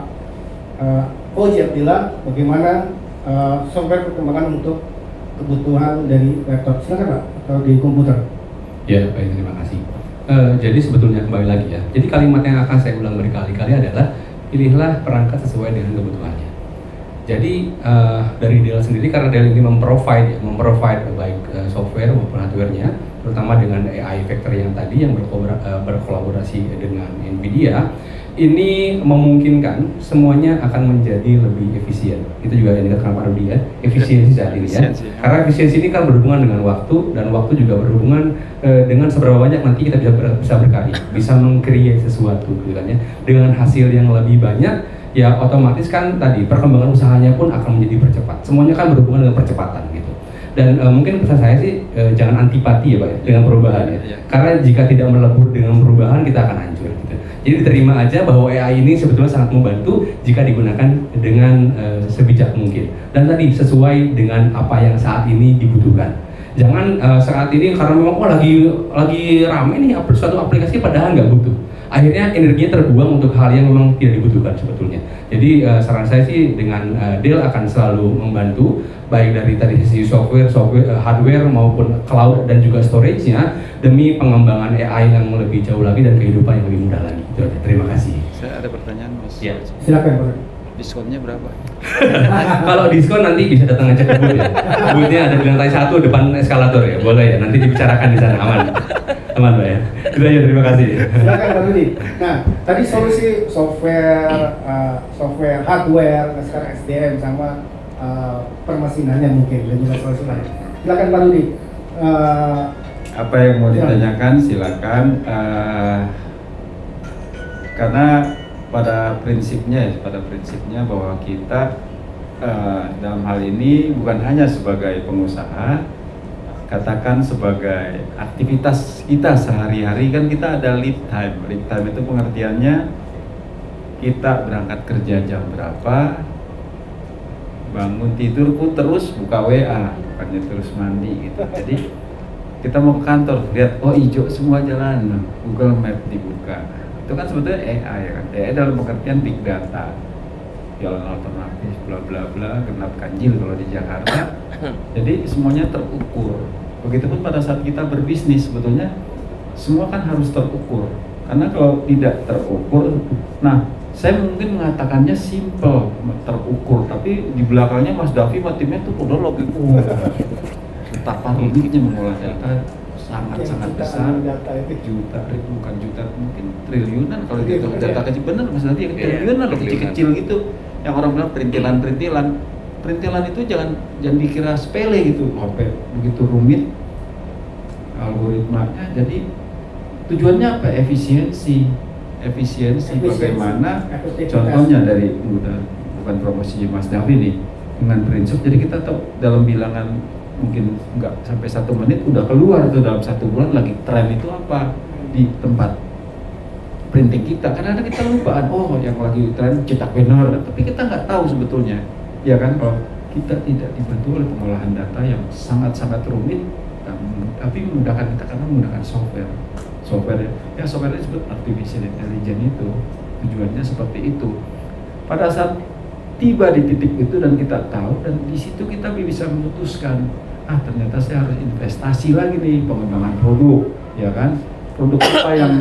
Koji Abdillah bagaimana software perkembangan untuk kebutuhan dari laptop. Silakan Pak, atau di komputer. Ya, baik, terima kasih. Jadi sebetulnya kembali lagi ya. Jadi kalimat yang akan saya ulang berkali-kali adalah pilihlah perangkat sesuai dengan kebutuhannya. Jadi dari Dell sendiri, karena Dell ini memprovide baik software maupun hardware-nya, terutama dengan AI Factory yang tadi yang berkolaborasi dengan Nvidia, ini memungkinkan semuanya akan menjadi lebih efisien. Itu juga yang dikatakan Pak Rudi ya, efisiensi saat ini ya. Karena efisiensi ini kan berhubungan dengan waktu, dan waktu juga berhubungan dengan seberapa banyak nanti kita bisa berkarya, bisa meng-create sesuatu gitu kan ya. Dengan hasil yang lebih banyak, ya otomatis kan tadi perkembangan usahanya pun akan menjadi percepat. Semuanya kan berhubungan dengan percepatan gitu. Dan mungkin pesan saya sih jangan antipati ya Pak ya, dengan perubahan ya. Karena jika tidak melebur dengan perubahan kita akan hancur gitu. Jadi diterima aja bahwa AI ini sebetulnya sangat membantu jika digunakan dengan sebijak mungkin. Dan tadi sesuai dengan apa yang saat ini dibutuhkan. Jangan saat ini karena memang lagi rame nih suatu aplikasi padahal nggak butuh. Akhirnya energinya terbuang untuk hal yang memang tidak dibutuhkan sebetulnya. Jadi saran saya sih dengan Dell akan selalu membantu baik dari tadi sisi software, hardware maupun cloud dan juga storage-nya demi pengembangan AI yang lebih jauh lagi dan kehidupan yang lebih mudah lagi. Itu aja. Terima kasih. Saya ada pertanyaan Mas. Ya. Silakan Pak. Diskonnya berapa? Kalau diskon nanti bisa datang aja ke booth ya. Booth-nya ada di lantai 1 depan eskalator ya. Boleh ya. Nanti dibicarakan di sana aman. Aman Pak ya. Itu aja, terima kasih. Silakan Pak Rudi. Nah, tadi solusi software, hardware, nah sekarang SDM sama permasinannya mungkin dan juga solusi lain. Silakan Pak Rudi. Apa yang mau ditanyakan silakan. Karena pada prinsipnya bahwa kita dalam hal ini bukan hanya sebagai pengusaha, katakan sebagai aktivitas kita sehari-hari kan kita ada lead time. Lead time itu pengertiannya kita berangkat kerja jam berapa, bangun tidurku terus buka WA, bukannya terus mandi gitu. Jadi kita mau ke kantor lihat oh hijau semua jalan, Google Map dibuka. Itu kan sebetulnya AI kan. AI dalam pengertian big data, jalan alternatif, bla bla bla, genap ganjil kalau di Jakarta. Jadi semuanya terukur. Begitupun pada saat kita berbisnis sebetulnya semua kan harus terukur. Karena kalau tidak terukur, nah saya mungkin mengatakannya simple terukur, tapi di belakangnya Mas Davi sama timnya tuh udah logik. Betapa rumitnya mengolah data. Sangat besar, bukan juta, mungkin triliunan kalau dihitung data kecil, bener Mas Dati, triliunan kecil-kecil gitu, yang orang bilang perintilan itu jangan dikira sepele gitu, sampai begitu rumit algoritmanya. Jadi tujuannya apa? Efisiensi bagaimana? Contohnya dari bukan promosi Mas Davi nih, dengan prinsip, jadi kita tahu dalam bilangan mungkin nggak sampai 1 menit udah keluar tuh dalam 1 bulan lagi tren itu apa di tempat printing kita. Kadang-kadang kita lupaan, oh yang lagi tren cetak banner, tapi kita nggak tahu sebetulnya, ya kan, kalau kita tidak dibantu oleh pengolahan data yang sangat-sangat rumit, tapi memudahkan kita karena menggunakan software ini disebut artificial intelligence. Itu tujuannya seperti itu. Pada saat tiba di titik itu dan kita tahu, dan di situ kita bisa memutuskan, ternyata saya harus investasi lagi nih pengembangan produk, ya kan, produk apa yang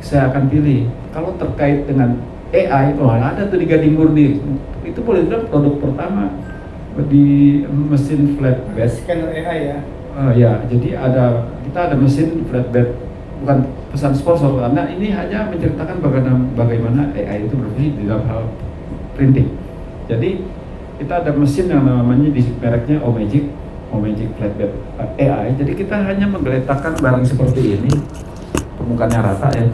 saya akan pilih. Kalau terkait dengan AI, ada tuh di Gading Murni, itu boleh dibilang produk pertama di mesin flatbed scanner AI ya. Ya, jadi kita ada mesin flatbed, bukan pesan sponsor karena ini hanya menceritakan bagaimana AI itu berfungsi di dalam hal printing. Jadi kita ada mesin yang namanya di mereknya Omagic Flatbed AI. Jadi kita hanya menggeletakkan barang seperti ini, permukaannya rata ya,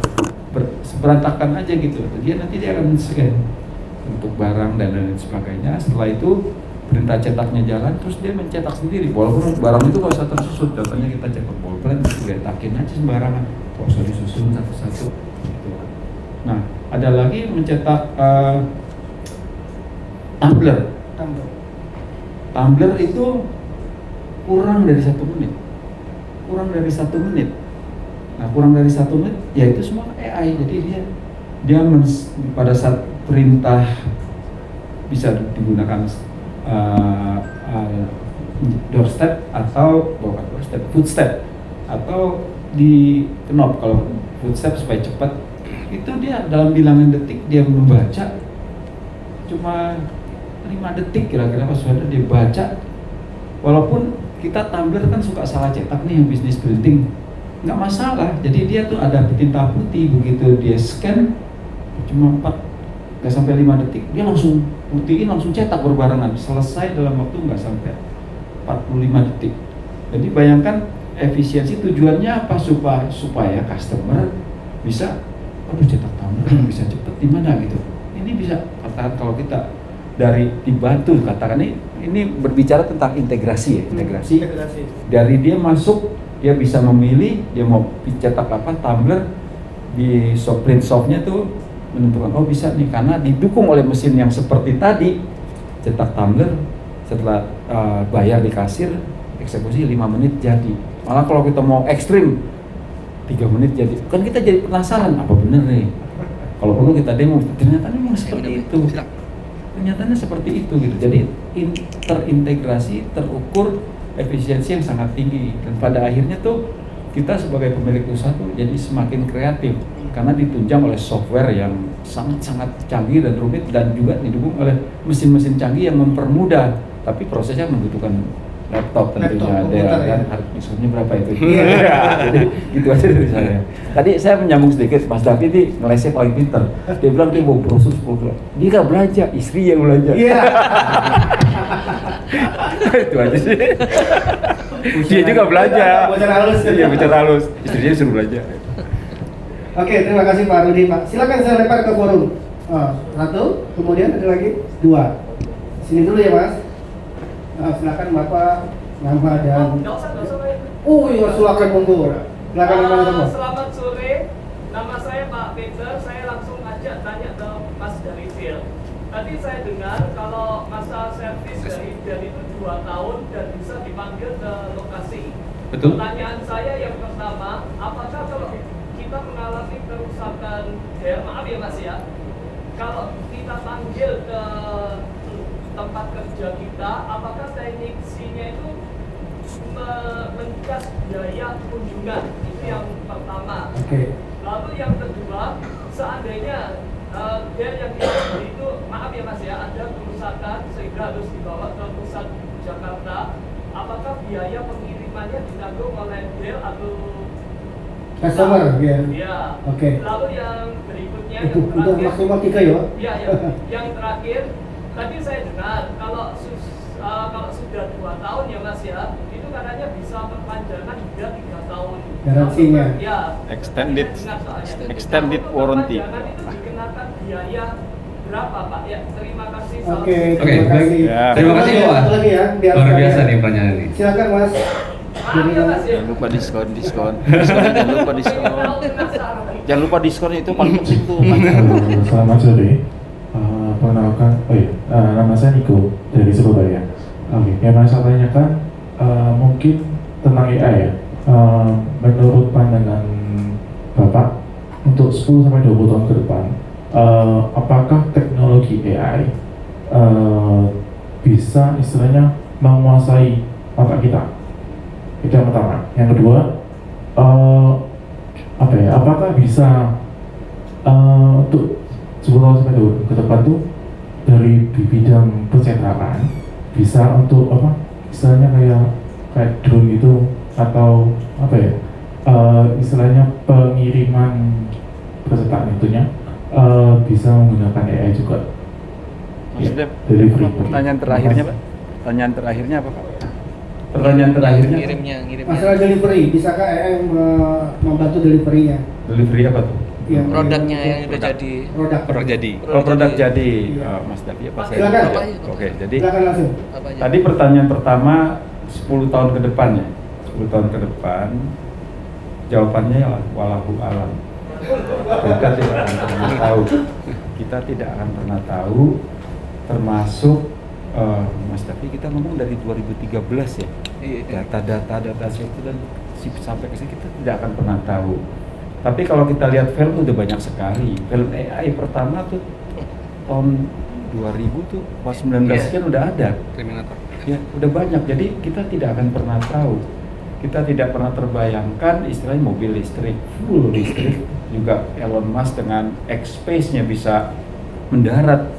berantakan aja gitu. Jadi nanti dia akan scan untuk barang dan lain sebagainya. Setelah itu perintah cetaknya jalan, terus dia mencetak sendiri. Walaupun barang itu nggak usah tersusun. Contohnya kita cetak bolpen, geletakin aja sembarangan, nggak usah disusun satu-satu. Gitu. Nah, ada lagi mencetak tumbler. Tumbler itu kurang dari 1 menit. Nah, kurang dari 1 menit, ya itu semua AI. Jadi dia pada saat perintah bisa digunakan doorstep atau bukan doorstep, footstep atau di knob. Kalau footstep supaya cepat, itu dia dalam bilangan detik dia membaca cuma 5 detik kira-kira pas sudah dia baca. Walaupun kita tumbler kan suka salah cetak nih yang bisnis printing, nggak masalah. Jadi dia tuh ada tinta putih, begitu dia scan cuma 4 sampai 5 detik dia langsung putihin, langsung cetak berbarengan, selesai dalam waktu nggak sampai 45 detik. Jadi bayangkan efisiensi, tujuannya apa? Supaya customer bisa cetak tumbler bisa cepet di mana gitu. Ini bisa katakan kalau kita dari dibantu, katakan ini berbicara tentang integrasi ya, integrasi. Dari dia masuk, dia bisa memilih dia mau cetak apa, tumbler di print softnya tuh menentukan, oh bisa nih, karena didukung oleh mesin yang seperti tadi, cetak tumbler, setelah bayar di kasir, eksekusi 5 menit jadi. Malah kalau kita mau ekstrim 3 menit jadi, kan kita jadi penasaran, apa bener nih? Kalau perlu kita demo, ternyata memang seperti itu. Kenyataannya seperti itu gitu. Jadi terintegrasi, terukur, efisiensi yang sangat tinggi, dan pada akhirnya tuh kita sebagai pemilik usaha tuh jadi semakin kreatif karena ditunjang oleh software yang sangat-sangat canggih dan rumit, dan juga didukung oleh mesin-mesin canggih yang mempermudah, tapi prosesnya membutuhkan laptop tentunya. Dan hard disknya berapa itu? Jadi gitu aja dari saya. Tadi saya menyambung sedikit, Mas David ini ngelesnya paling pinter. Dia bilang dia mau brosur 10 kilo. Dia nggak belanja, istri yang belanja. Itu aja sih. Dia juga belanja. Bicara halus. Iya, bicara halus. Istrinya suruh belanja. Oke, terima kasih Pak Rudi, Pak. Silakan saya lempar ke forum. 1, kemudian ada lagi 2. Sini dulu ya Mas. Silakan Bapak, nama dan. Nggak usah. Iya, silakan monggo. Silakan nama. Selamat sore, nama saya Pak Peter. Saya langsung ajak tanya ke Mas dari Phil. Tadi saya dengar kalau masa servis dari Dell itu 2 tahun dan bisa dipanggil ke lokasi. Betul. Pertanyaan saya yang pertama, apakah kalau kita mengalami kerusakan Dell, maaf ya Mas ya, kalau kita panggil ke tempat kerja kita, apakah teknisinya itu mencas biaya kunjungan? Itu yang pertama. Lalu yang kedua, seandainya Dell yang kita beli itu, maaf ya Mas ya, ada kerusakan sehingga harus dibawa ke pusat Jakarta, apakah biaya pengirimannya ditanggung oleh Dell atau customer? Ya. Oke. Lalu yang berikutnya, Untuk maksimal 3 ya? Iya, yang terakhir, tadi saya dengar kalau sudah 2 tahun ya Mas ya, itu katanya bisa perpanjangan hingga 3 tahun. Garansinya? Ya. Extended warranty. Perpanjangan itu dikenakan biaya berapa Pak? Ya, terima kasih. Oke, Oke, terima kasih. Ya. Terima kasih Pak. Satu lagi ya, biar Luar biasa sekalian. nih pertanyaan ini. Silakan Mas. Maaf ya Mas ya. Jangan lupa diskon. Jangan lupa diskon itu paling penting tuh. Selamat sore. Perkenalkan, nama saya Niko dari Surabaya. Yang mau saya tanyakan mungkin tentang AI ya. Menurut pandangan Bapak, untuk 10-20 tahun ke depan, apakah teknologi AI bisa istilahnya menguasai otak kita? Itu yang pertama. Yang kedua, apakah bisa untuk 10 tahun ke depan tuh dari di bidang percetakan bisa untuk istilahnya kayak kayak drone itu atau apa ya istilahnya pengiriman persertaan itunya bisa menggunakan AI juga. Maksudnya Delivery. pertanyaan terakhirnya Pak? Pertanyaan terakhirnya apa Pak? Pertanyaan terakhirnya ngirimnya. Masalah delivery, bisakah AI membantu delivery-nya? delivery apa tuh? Yang Produknya yang udah jadi. Produk jadi. Oh, produk jadi. Iya. Mas Davi apa saya? Silakan. Oke, jadi Silakan langsung. Apa aja? tadi pertanyaan pertama 10 tahun ke depan ya. 10 tahun ke depan jawabannya ya walahu alam. Kita tidak akan pernah tahu. Kita tidak akan pernah tahu, termasuk Mas Davi kita ngomong dari 2013 ya. Data itu dan sampai ke sini kita tidak akan pernah tahu. Tapi kalau kita lihat film udah banyak sekali. Film AI pertama tuh tahun 2000 tuh pas 19 sekian udah ada. Terminator. Ya, udah banyak. Jadi kita tidak akan pernah tahu. Kita tidak pernah terbayangkan istilahnya mobil listrik, full listrik, juga Elon Musk dengan X-Space-nya bisa mendarat.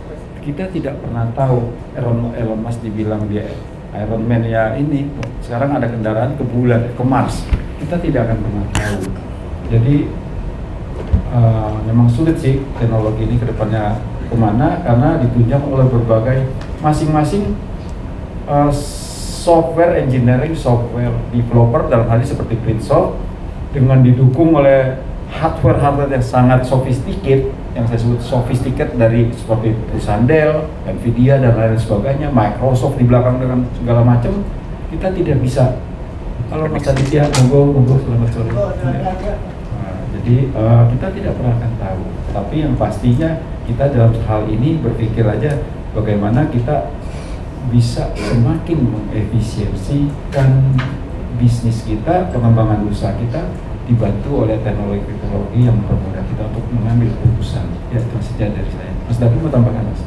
Kita tidak pernah tahu. Elon Musk dibilang dia Iron Man ya ini. Sekarang ada kendaraan ke bulan, ke Mars. Kita tidak akan pernah tahu. Jadi memang sulit sih teknologi ini ke depannya kemana, karena ditunjang oleh berbagai masing-masing software engineering, software developer dalam hal ini seperti Printsoft, dengan didukung oleh hardware yang sangat sophisticated, yang saya sebut sophisticated dari seperti perusahaan Dell, Nvidia dan lain sebagainya, Microsoft di belakang dengan segala macam. Kita tidak bisa. Kalau Mas Aditya, monggo selamat sore. Jadi kita tidak pernah akan tahu. Tapi yang pastinya kita dalam hal ini berpikir aja bagaimana kita bisa semakin mengefisiensikan bisnis kita, pengembangan usaha kita dibantu oleh teknologi yang mempermudah kita untuk mengambil keputusan. Ya, itu saja dari saya. Mas Davi mau tambahkan Mas?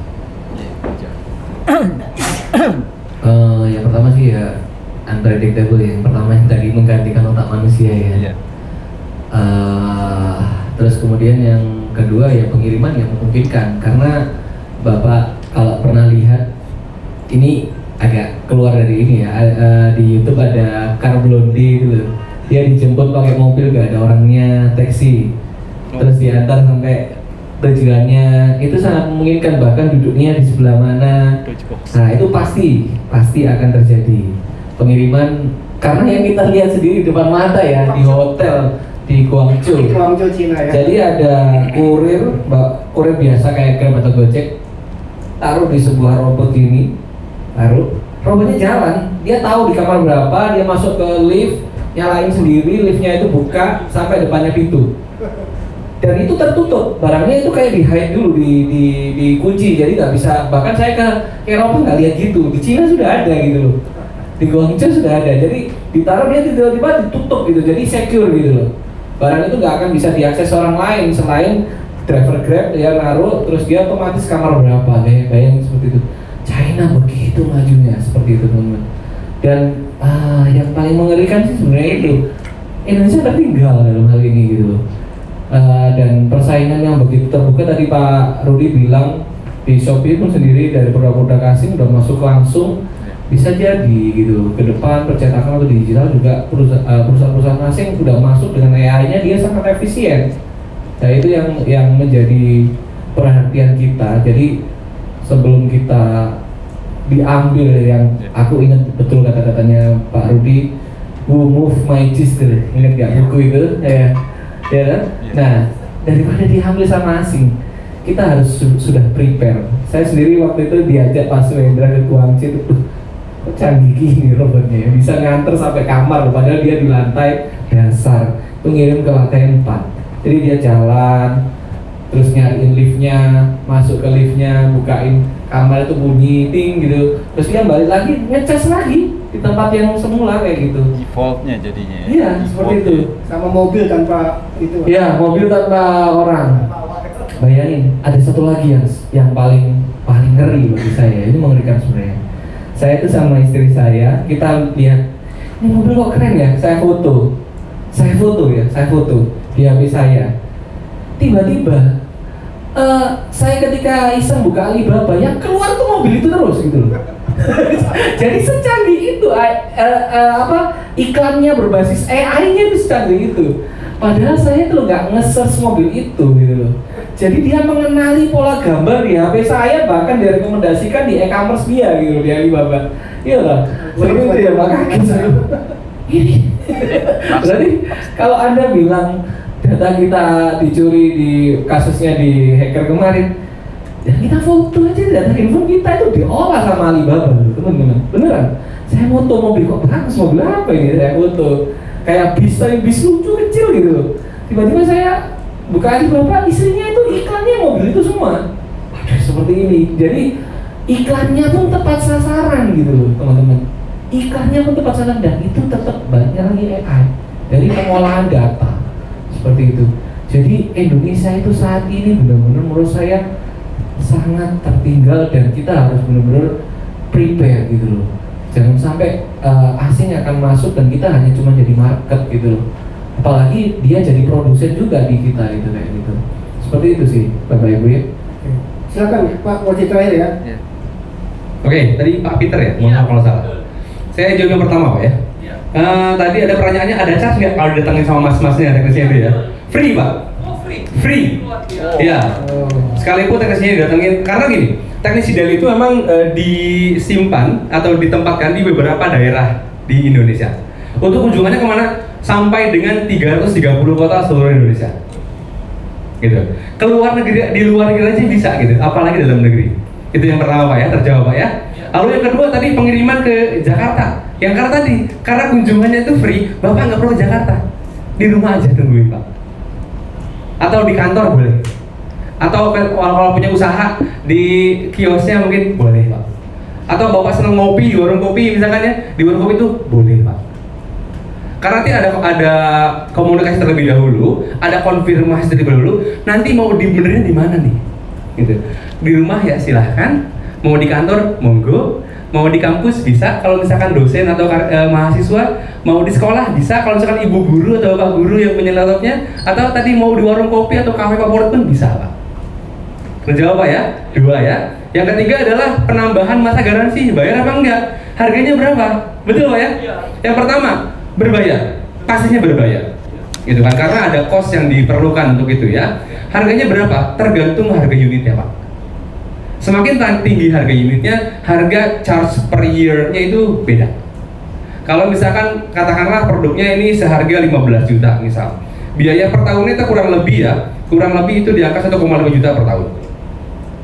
Yang pertama sih ya unpredictable ya. Yang pertama yang tadi menggantikan otak manusia ya. Terus kemudian yang kedua ya pengiriman yang memungkinkan, karena Bapak kalau pernah lihat ini agak keluar dari ini ya, di YouTube ada Car Blondie gitu, dia dijemput pakai mobil gak ada orangnya, taksi, terus diantar sampai tujuannya. Itu sangat memungkinkan, bahkan duduknya di sebelah mana. Nah itu pasti akan terjadi pengiriman, karena yang kita lihat sendiri di depan mata ya, di hotel di Guangzhou Cina ya. Jadi ada kurir biasa kayak Grab atau Gojek, taruh di sebuah robot ini, taruh robotnya jalan, dia tahu di kamar berapa, dia masuk ke lift, nyalain sendiri, liftnya itu buka sampai depannya pintu, dan itu tertutup, barangnya itu kayak di hide dulu, dikunci, jadi nggak bisa. Bahkan saya ke Eropa nggak lihat gitu, di Cina sudah ada gitu loh, di Guangzhou sudah ada, jadi ditaruh dia tiba-tiba ditutup gitu, jadi secure gitu loh. Barang itu nggak akan bisa diakses orang lain selain driver Grab, dia naruh terus dia otomatis kamar berapa, kayak bayangin seperti itu. China begitu majunya seperti itu teman-teman. Dan yang paling mengerikan sih sebenarnya itu Indonesia tertinggal dalam hal ini gitu loh. Dan persaingan yang begitu terbuka, tadi Pak Rudi bilang di Shopee pun sendiri dari produk-produk asing udah masuk langsung. Bisa jadi gitu ke depan percetakan atau digital juga perusahaan-perusahaan asing sudah masuk dengan AI-nya, dia sangat efisien. Nah itu yang menjadi perhatian kita. Jadi sebelum kita diambil, yang aku ingat betul kata-katanya Pak Rudi, who move my cheese, ingat gak buku itu ya kan? Nah daripada diambil sama asing, kita harus sudah prepare. Saya sendiri waktu itu diajak Pak Suhendra ke Guangzhou itu, canggih gini robotnya ya, bisa nganter sampai kamar, padahal dia di lantai dasar, itu ngirim ke lantai 4. Jadi dia jalan, terus nyariin liftnya, masuk ke liftnya, bukain kamar itu bunyi ting gitu, terus dia balik lagi ngecas lagi di tempat yang semula kayak gitu. Defaultnya jadinya. Iya seperti itu. Sama mobil tanpa itu. Iya, mobil tanpa orang. Bayangin, ada satu lagi yang paling ngeri bagi saya, ini mengerikan sebenarnya. Saya itu sama istri saya, kita lihat ini mobil kok keren ya, saya foto di HP saya. Tiba-tiba saya ketika iseng buka Alibaba, yang keluar tuh mobil itu terus gitu loh. Jadi secanggih itu iklannya berbasis AI-nya itu secanggih itu. Padahal saya tuh nggak nge-search mobil itu gitu loh. Jadi dia mengenali pola gambar di HP saya, bahkan direkomendasikan di e-commerce dia gitu di Alibaba. Iya lah, seperti itu ya, makanya saya ini. Berarti kalau Anda bilang data kita dicuri di kasusnya di hacker kemarin, ya kita foto aja data handphone kita itu diolah sama Alibaba, teman-teman. Beneran? Saya foto mobil kok bagus, mobil apa ini saya foto? Kayak bis, tapi bis lucu kecil gitu loh. Tiba-tiba saya buka Alibaba, istrinya itu iklannya mobil itu semua. Waduh, seperti ini. Jadi iklannya pun tepat sasaran gitu loh, teman-teman. Iklannya pun tepat sasaran dan itu tetap banyak lagi AI dari pengolahan data seperti itu. Jadi Indonesia itu saat ini benar-benar menurut saya sangat tertinggal dan kita harus benar-benar prepare gitu loh. Jangan sampai asing akan masuk dan kita hanya cuma jadi market gitu loh. Apalagi dia jadi produsen juga di kita itu kayak gitu. Seperti itu sih Bapak Ibu ya. Silakan Pak wajib terakhir ya. Oke, tadi Pak Peter ya, mohon maaf kalau salah. Saya jawab yang pertama Pak ya. Tadi ada pertanyaannya, ada charge nggak kalau datangin sama mas-masnya teknisnya itu ya? Free Pak. Free. Iya. Sekalipun teknisnya didatengin, karena gini, teknisi Dell itu memang disimpan atau ditempatkan di beberapa daerah di Indonesia. Untuk kunjungannya kemana? Sampai dengan 330 kota seluruh Indonesia. Gitu. Keluar negeri, di luar negeri aja bisa gitu, apalagi dalam negeri. Itu yang pertama Pak ya, terjawab Pak ya. Lalu yang kedua tadi pengiriman ke Jakarta. Yang karena tadi, karena kunjungannya itu free, Bapak nggak perlu ke Jakarta. Di rumah aja tungguin Pak. Atau di kantor boleh. Atau kalau punya usaha di kiosnya mungkin boleh Pak. Atau Bapak senang ngopi di warung kopi misalkan ya, di warung kopi itu boleh Pak. Karena nanti ada komunikasi terlebih dahulu, ada konfirmasi terlebih dahulu, nanti mau dibenerin di mana nih? Gitu. Di rumah ya silahkan, mau di kantor monggo, mau di kampus bisa, kalau misalkan dosen atau mahasiswa, mau di sekolah bisa, kalau misalkan ibu guru atau bapak guru yang punya laptopnya, atau tadi mau di warung kopi atau kafe favorit pun bisa Pak. Terjawab Pak ya? 2 ya. Yang ketiga adalah penambahan masa garansi, bayar apa enggak? Harganya berapa? Betul Pak ya? Yang pertama, berbayar, pastinya berbayar. Gitu kan, karena ada cost yang diperlukan untuk itu ya. Harganya berapa? Tergantung harga unitnya Pak. Semakin tinggi harga unitnya, harga charge per year-nya itu beda. Kalau misalkan katakanlah produknya ini seharga 15 juta misal, biaya per tahunnya itu kurang lebih itu di angka 1,5 juta per tahun.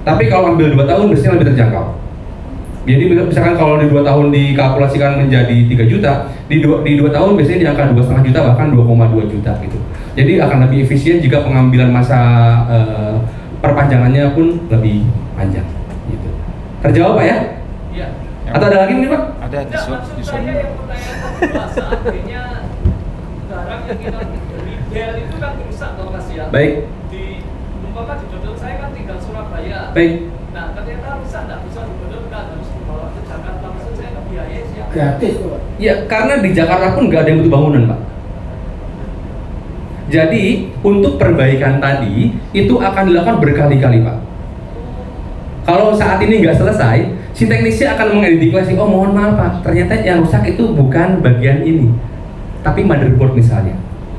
Tapi kalau ambil 2 tahun biasanya lebih terjangkau. Jadi misalkan kalau di 2 tahun dikalkulasikan menjadi 3 juta, di 2 tahun biasanya di angka 2,5 juta bahkan 2,2 juta gitu. Jadi akan lebih efisien jika pengambilan masa perpanjangannya pun lebih panjang gitu. Terjawab Pak ya? Iya. Atau ada lagi nih Pak? Ada di saya yang pertanyaan seandainya barang yang kita beli Dell itu kan rusak kalau Mas ya. Baik. Di umpama di dodol saya kan tinggal Surabaya. Baik. Nah ternyata rusak nggak bisa didodolkan, harus dibawa ke Jakarta. Maksud saya nggak biaya sih. Gratis Pak. Ya karena di Jakarta pun nggak ada yang butuh bangunan Pak. Jadi untuk perbaikan tadi itu akan dilakukan berkali-kali Pak. Kalau saat ini nggak selesai, si teknisnya akan mengidentifikasi, oh mohon maaf Pak, ternyata yang rusak itu bukan bagian ini, tapi motherboard misalnya.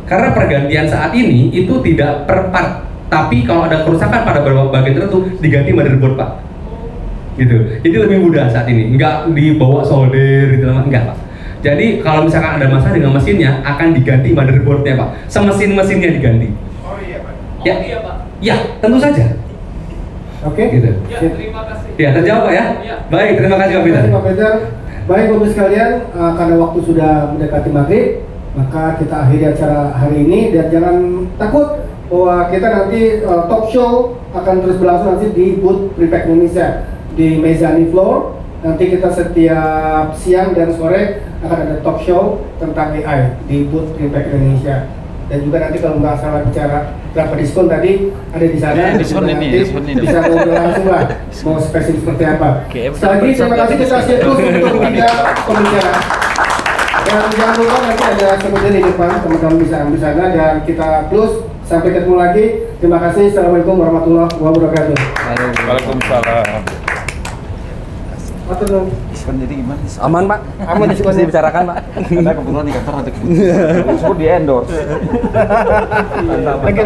Karena pergantian saat ini itu tidak per part, tapi kalau ada kerusakan pada beberapa bagian tertentu diganti motherboard Pak. Gitu. Jadi lebih mudah saat ini, nggak dibawa solder gitu, enggak Pak. Jadi kalau misalkan ada masalah dengan mesinnya akan diganti motherboardnya Pak, semesin-mesinnya diganti. Oh iya Pak. Ya. Oh iya Pak. Ya, tentu saja. Oke. Gitu. Ya, terima kasih. Ya, terjawab Pak ya? Ya. Baik, terima kasih Pak Peter. Terima kasih Pak Peter. Baik Bapak sekalian, karena waktu sudah mendekati maghrib, maka kita akhiri acara hari ini dan jangan takut bahwa kita nanti talk show akan terus berlangsung nanti di booth Prefect Indonesia di Mezani Floor. Nanti kita setiap siang dan sore akan ada talk show tentang AI di booth Prefect Indonesia. Dan juga nanti kalau nggak salah bicara berapa diskon tadi ada di sana. Diskon ini, diskon ini. Bisa ngobrol langsung lah mau spesifik seperti apa. Oke, Sekali lagi terima kasih kita share terus untuk 3 pembicaraan. Dan jangan lupa nanti ada semuanya di depan, teman-teman bisa ambil sana dan kita close. Sampai ketemu lagi. Terima kasih. Assalamualaikum warahmatullahi wabarakatuh. Waalaikumsalam. Matur nuwun. Diskon jadi gimana? Aman Pak, Aman diskon. bisa dibicarakan Pak. Karena kebetulan di kantor ada kebutuhan. Disebut di endorse. Thank you.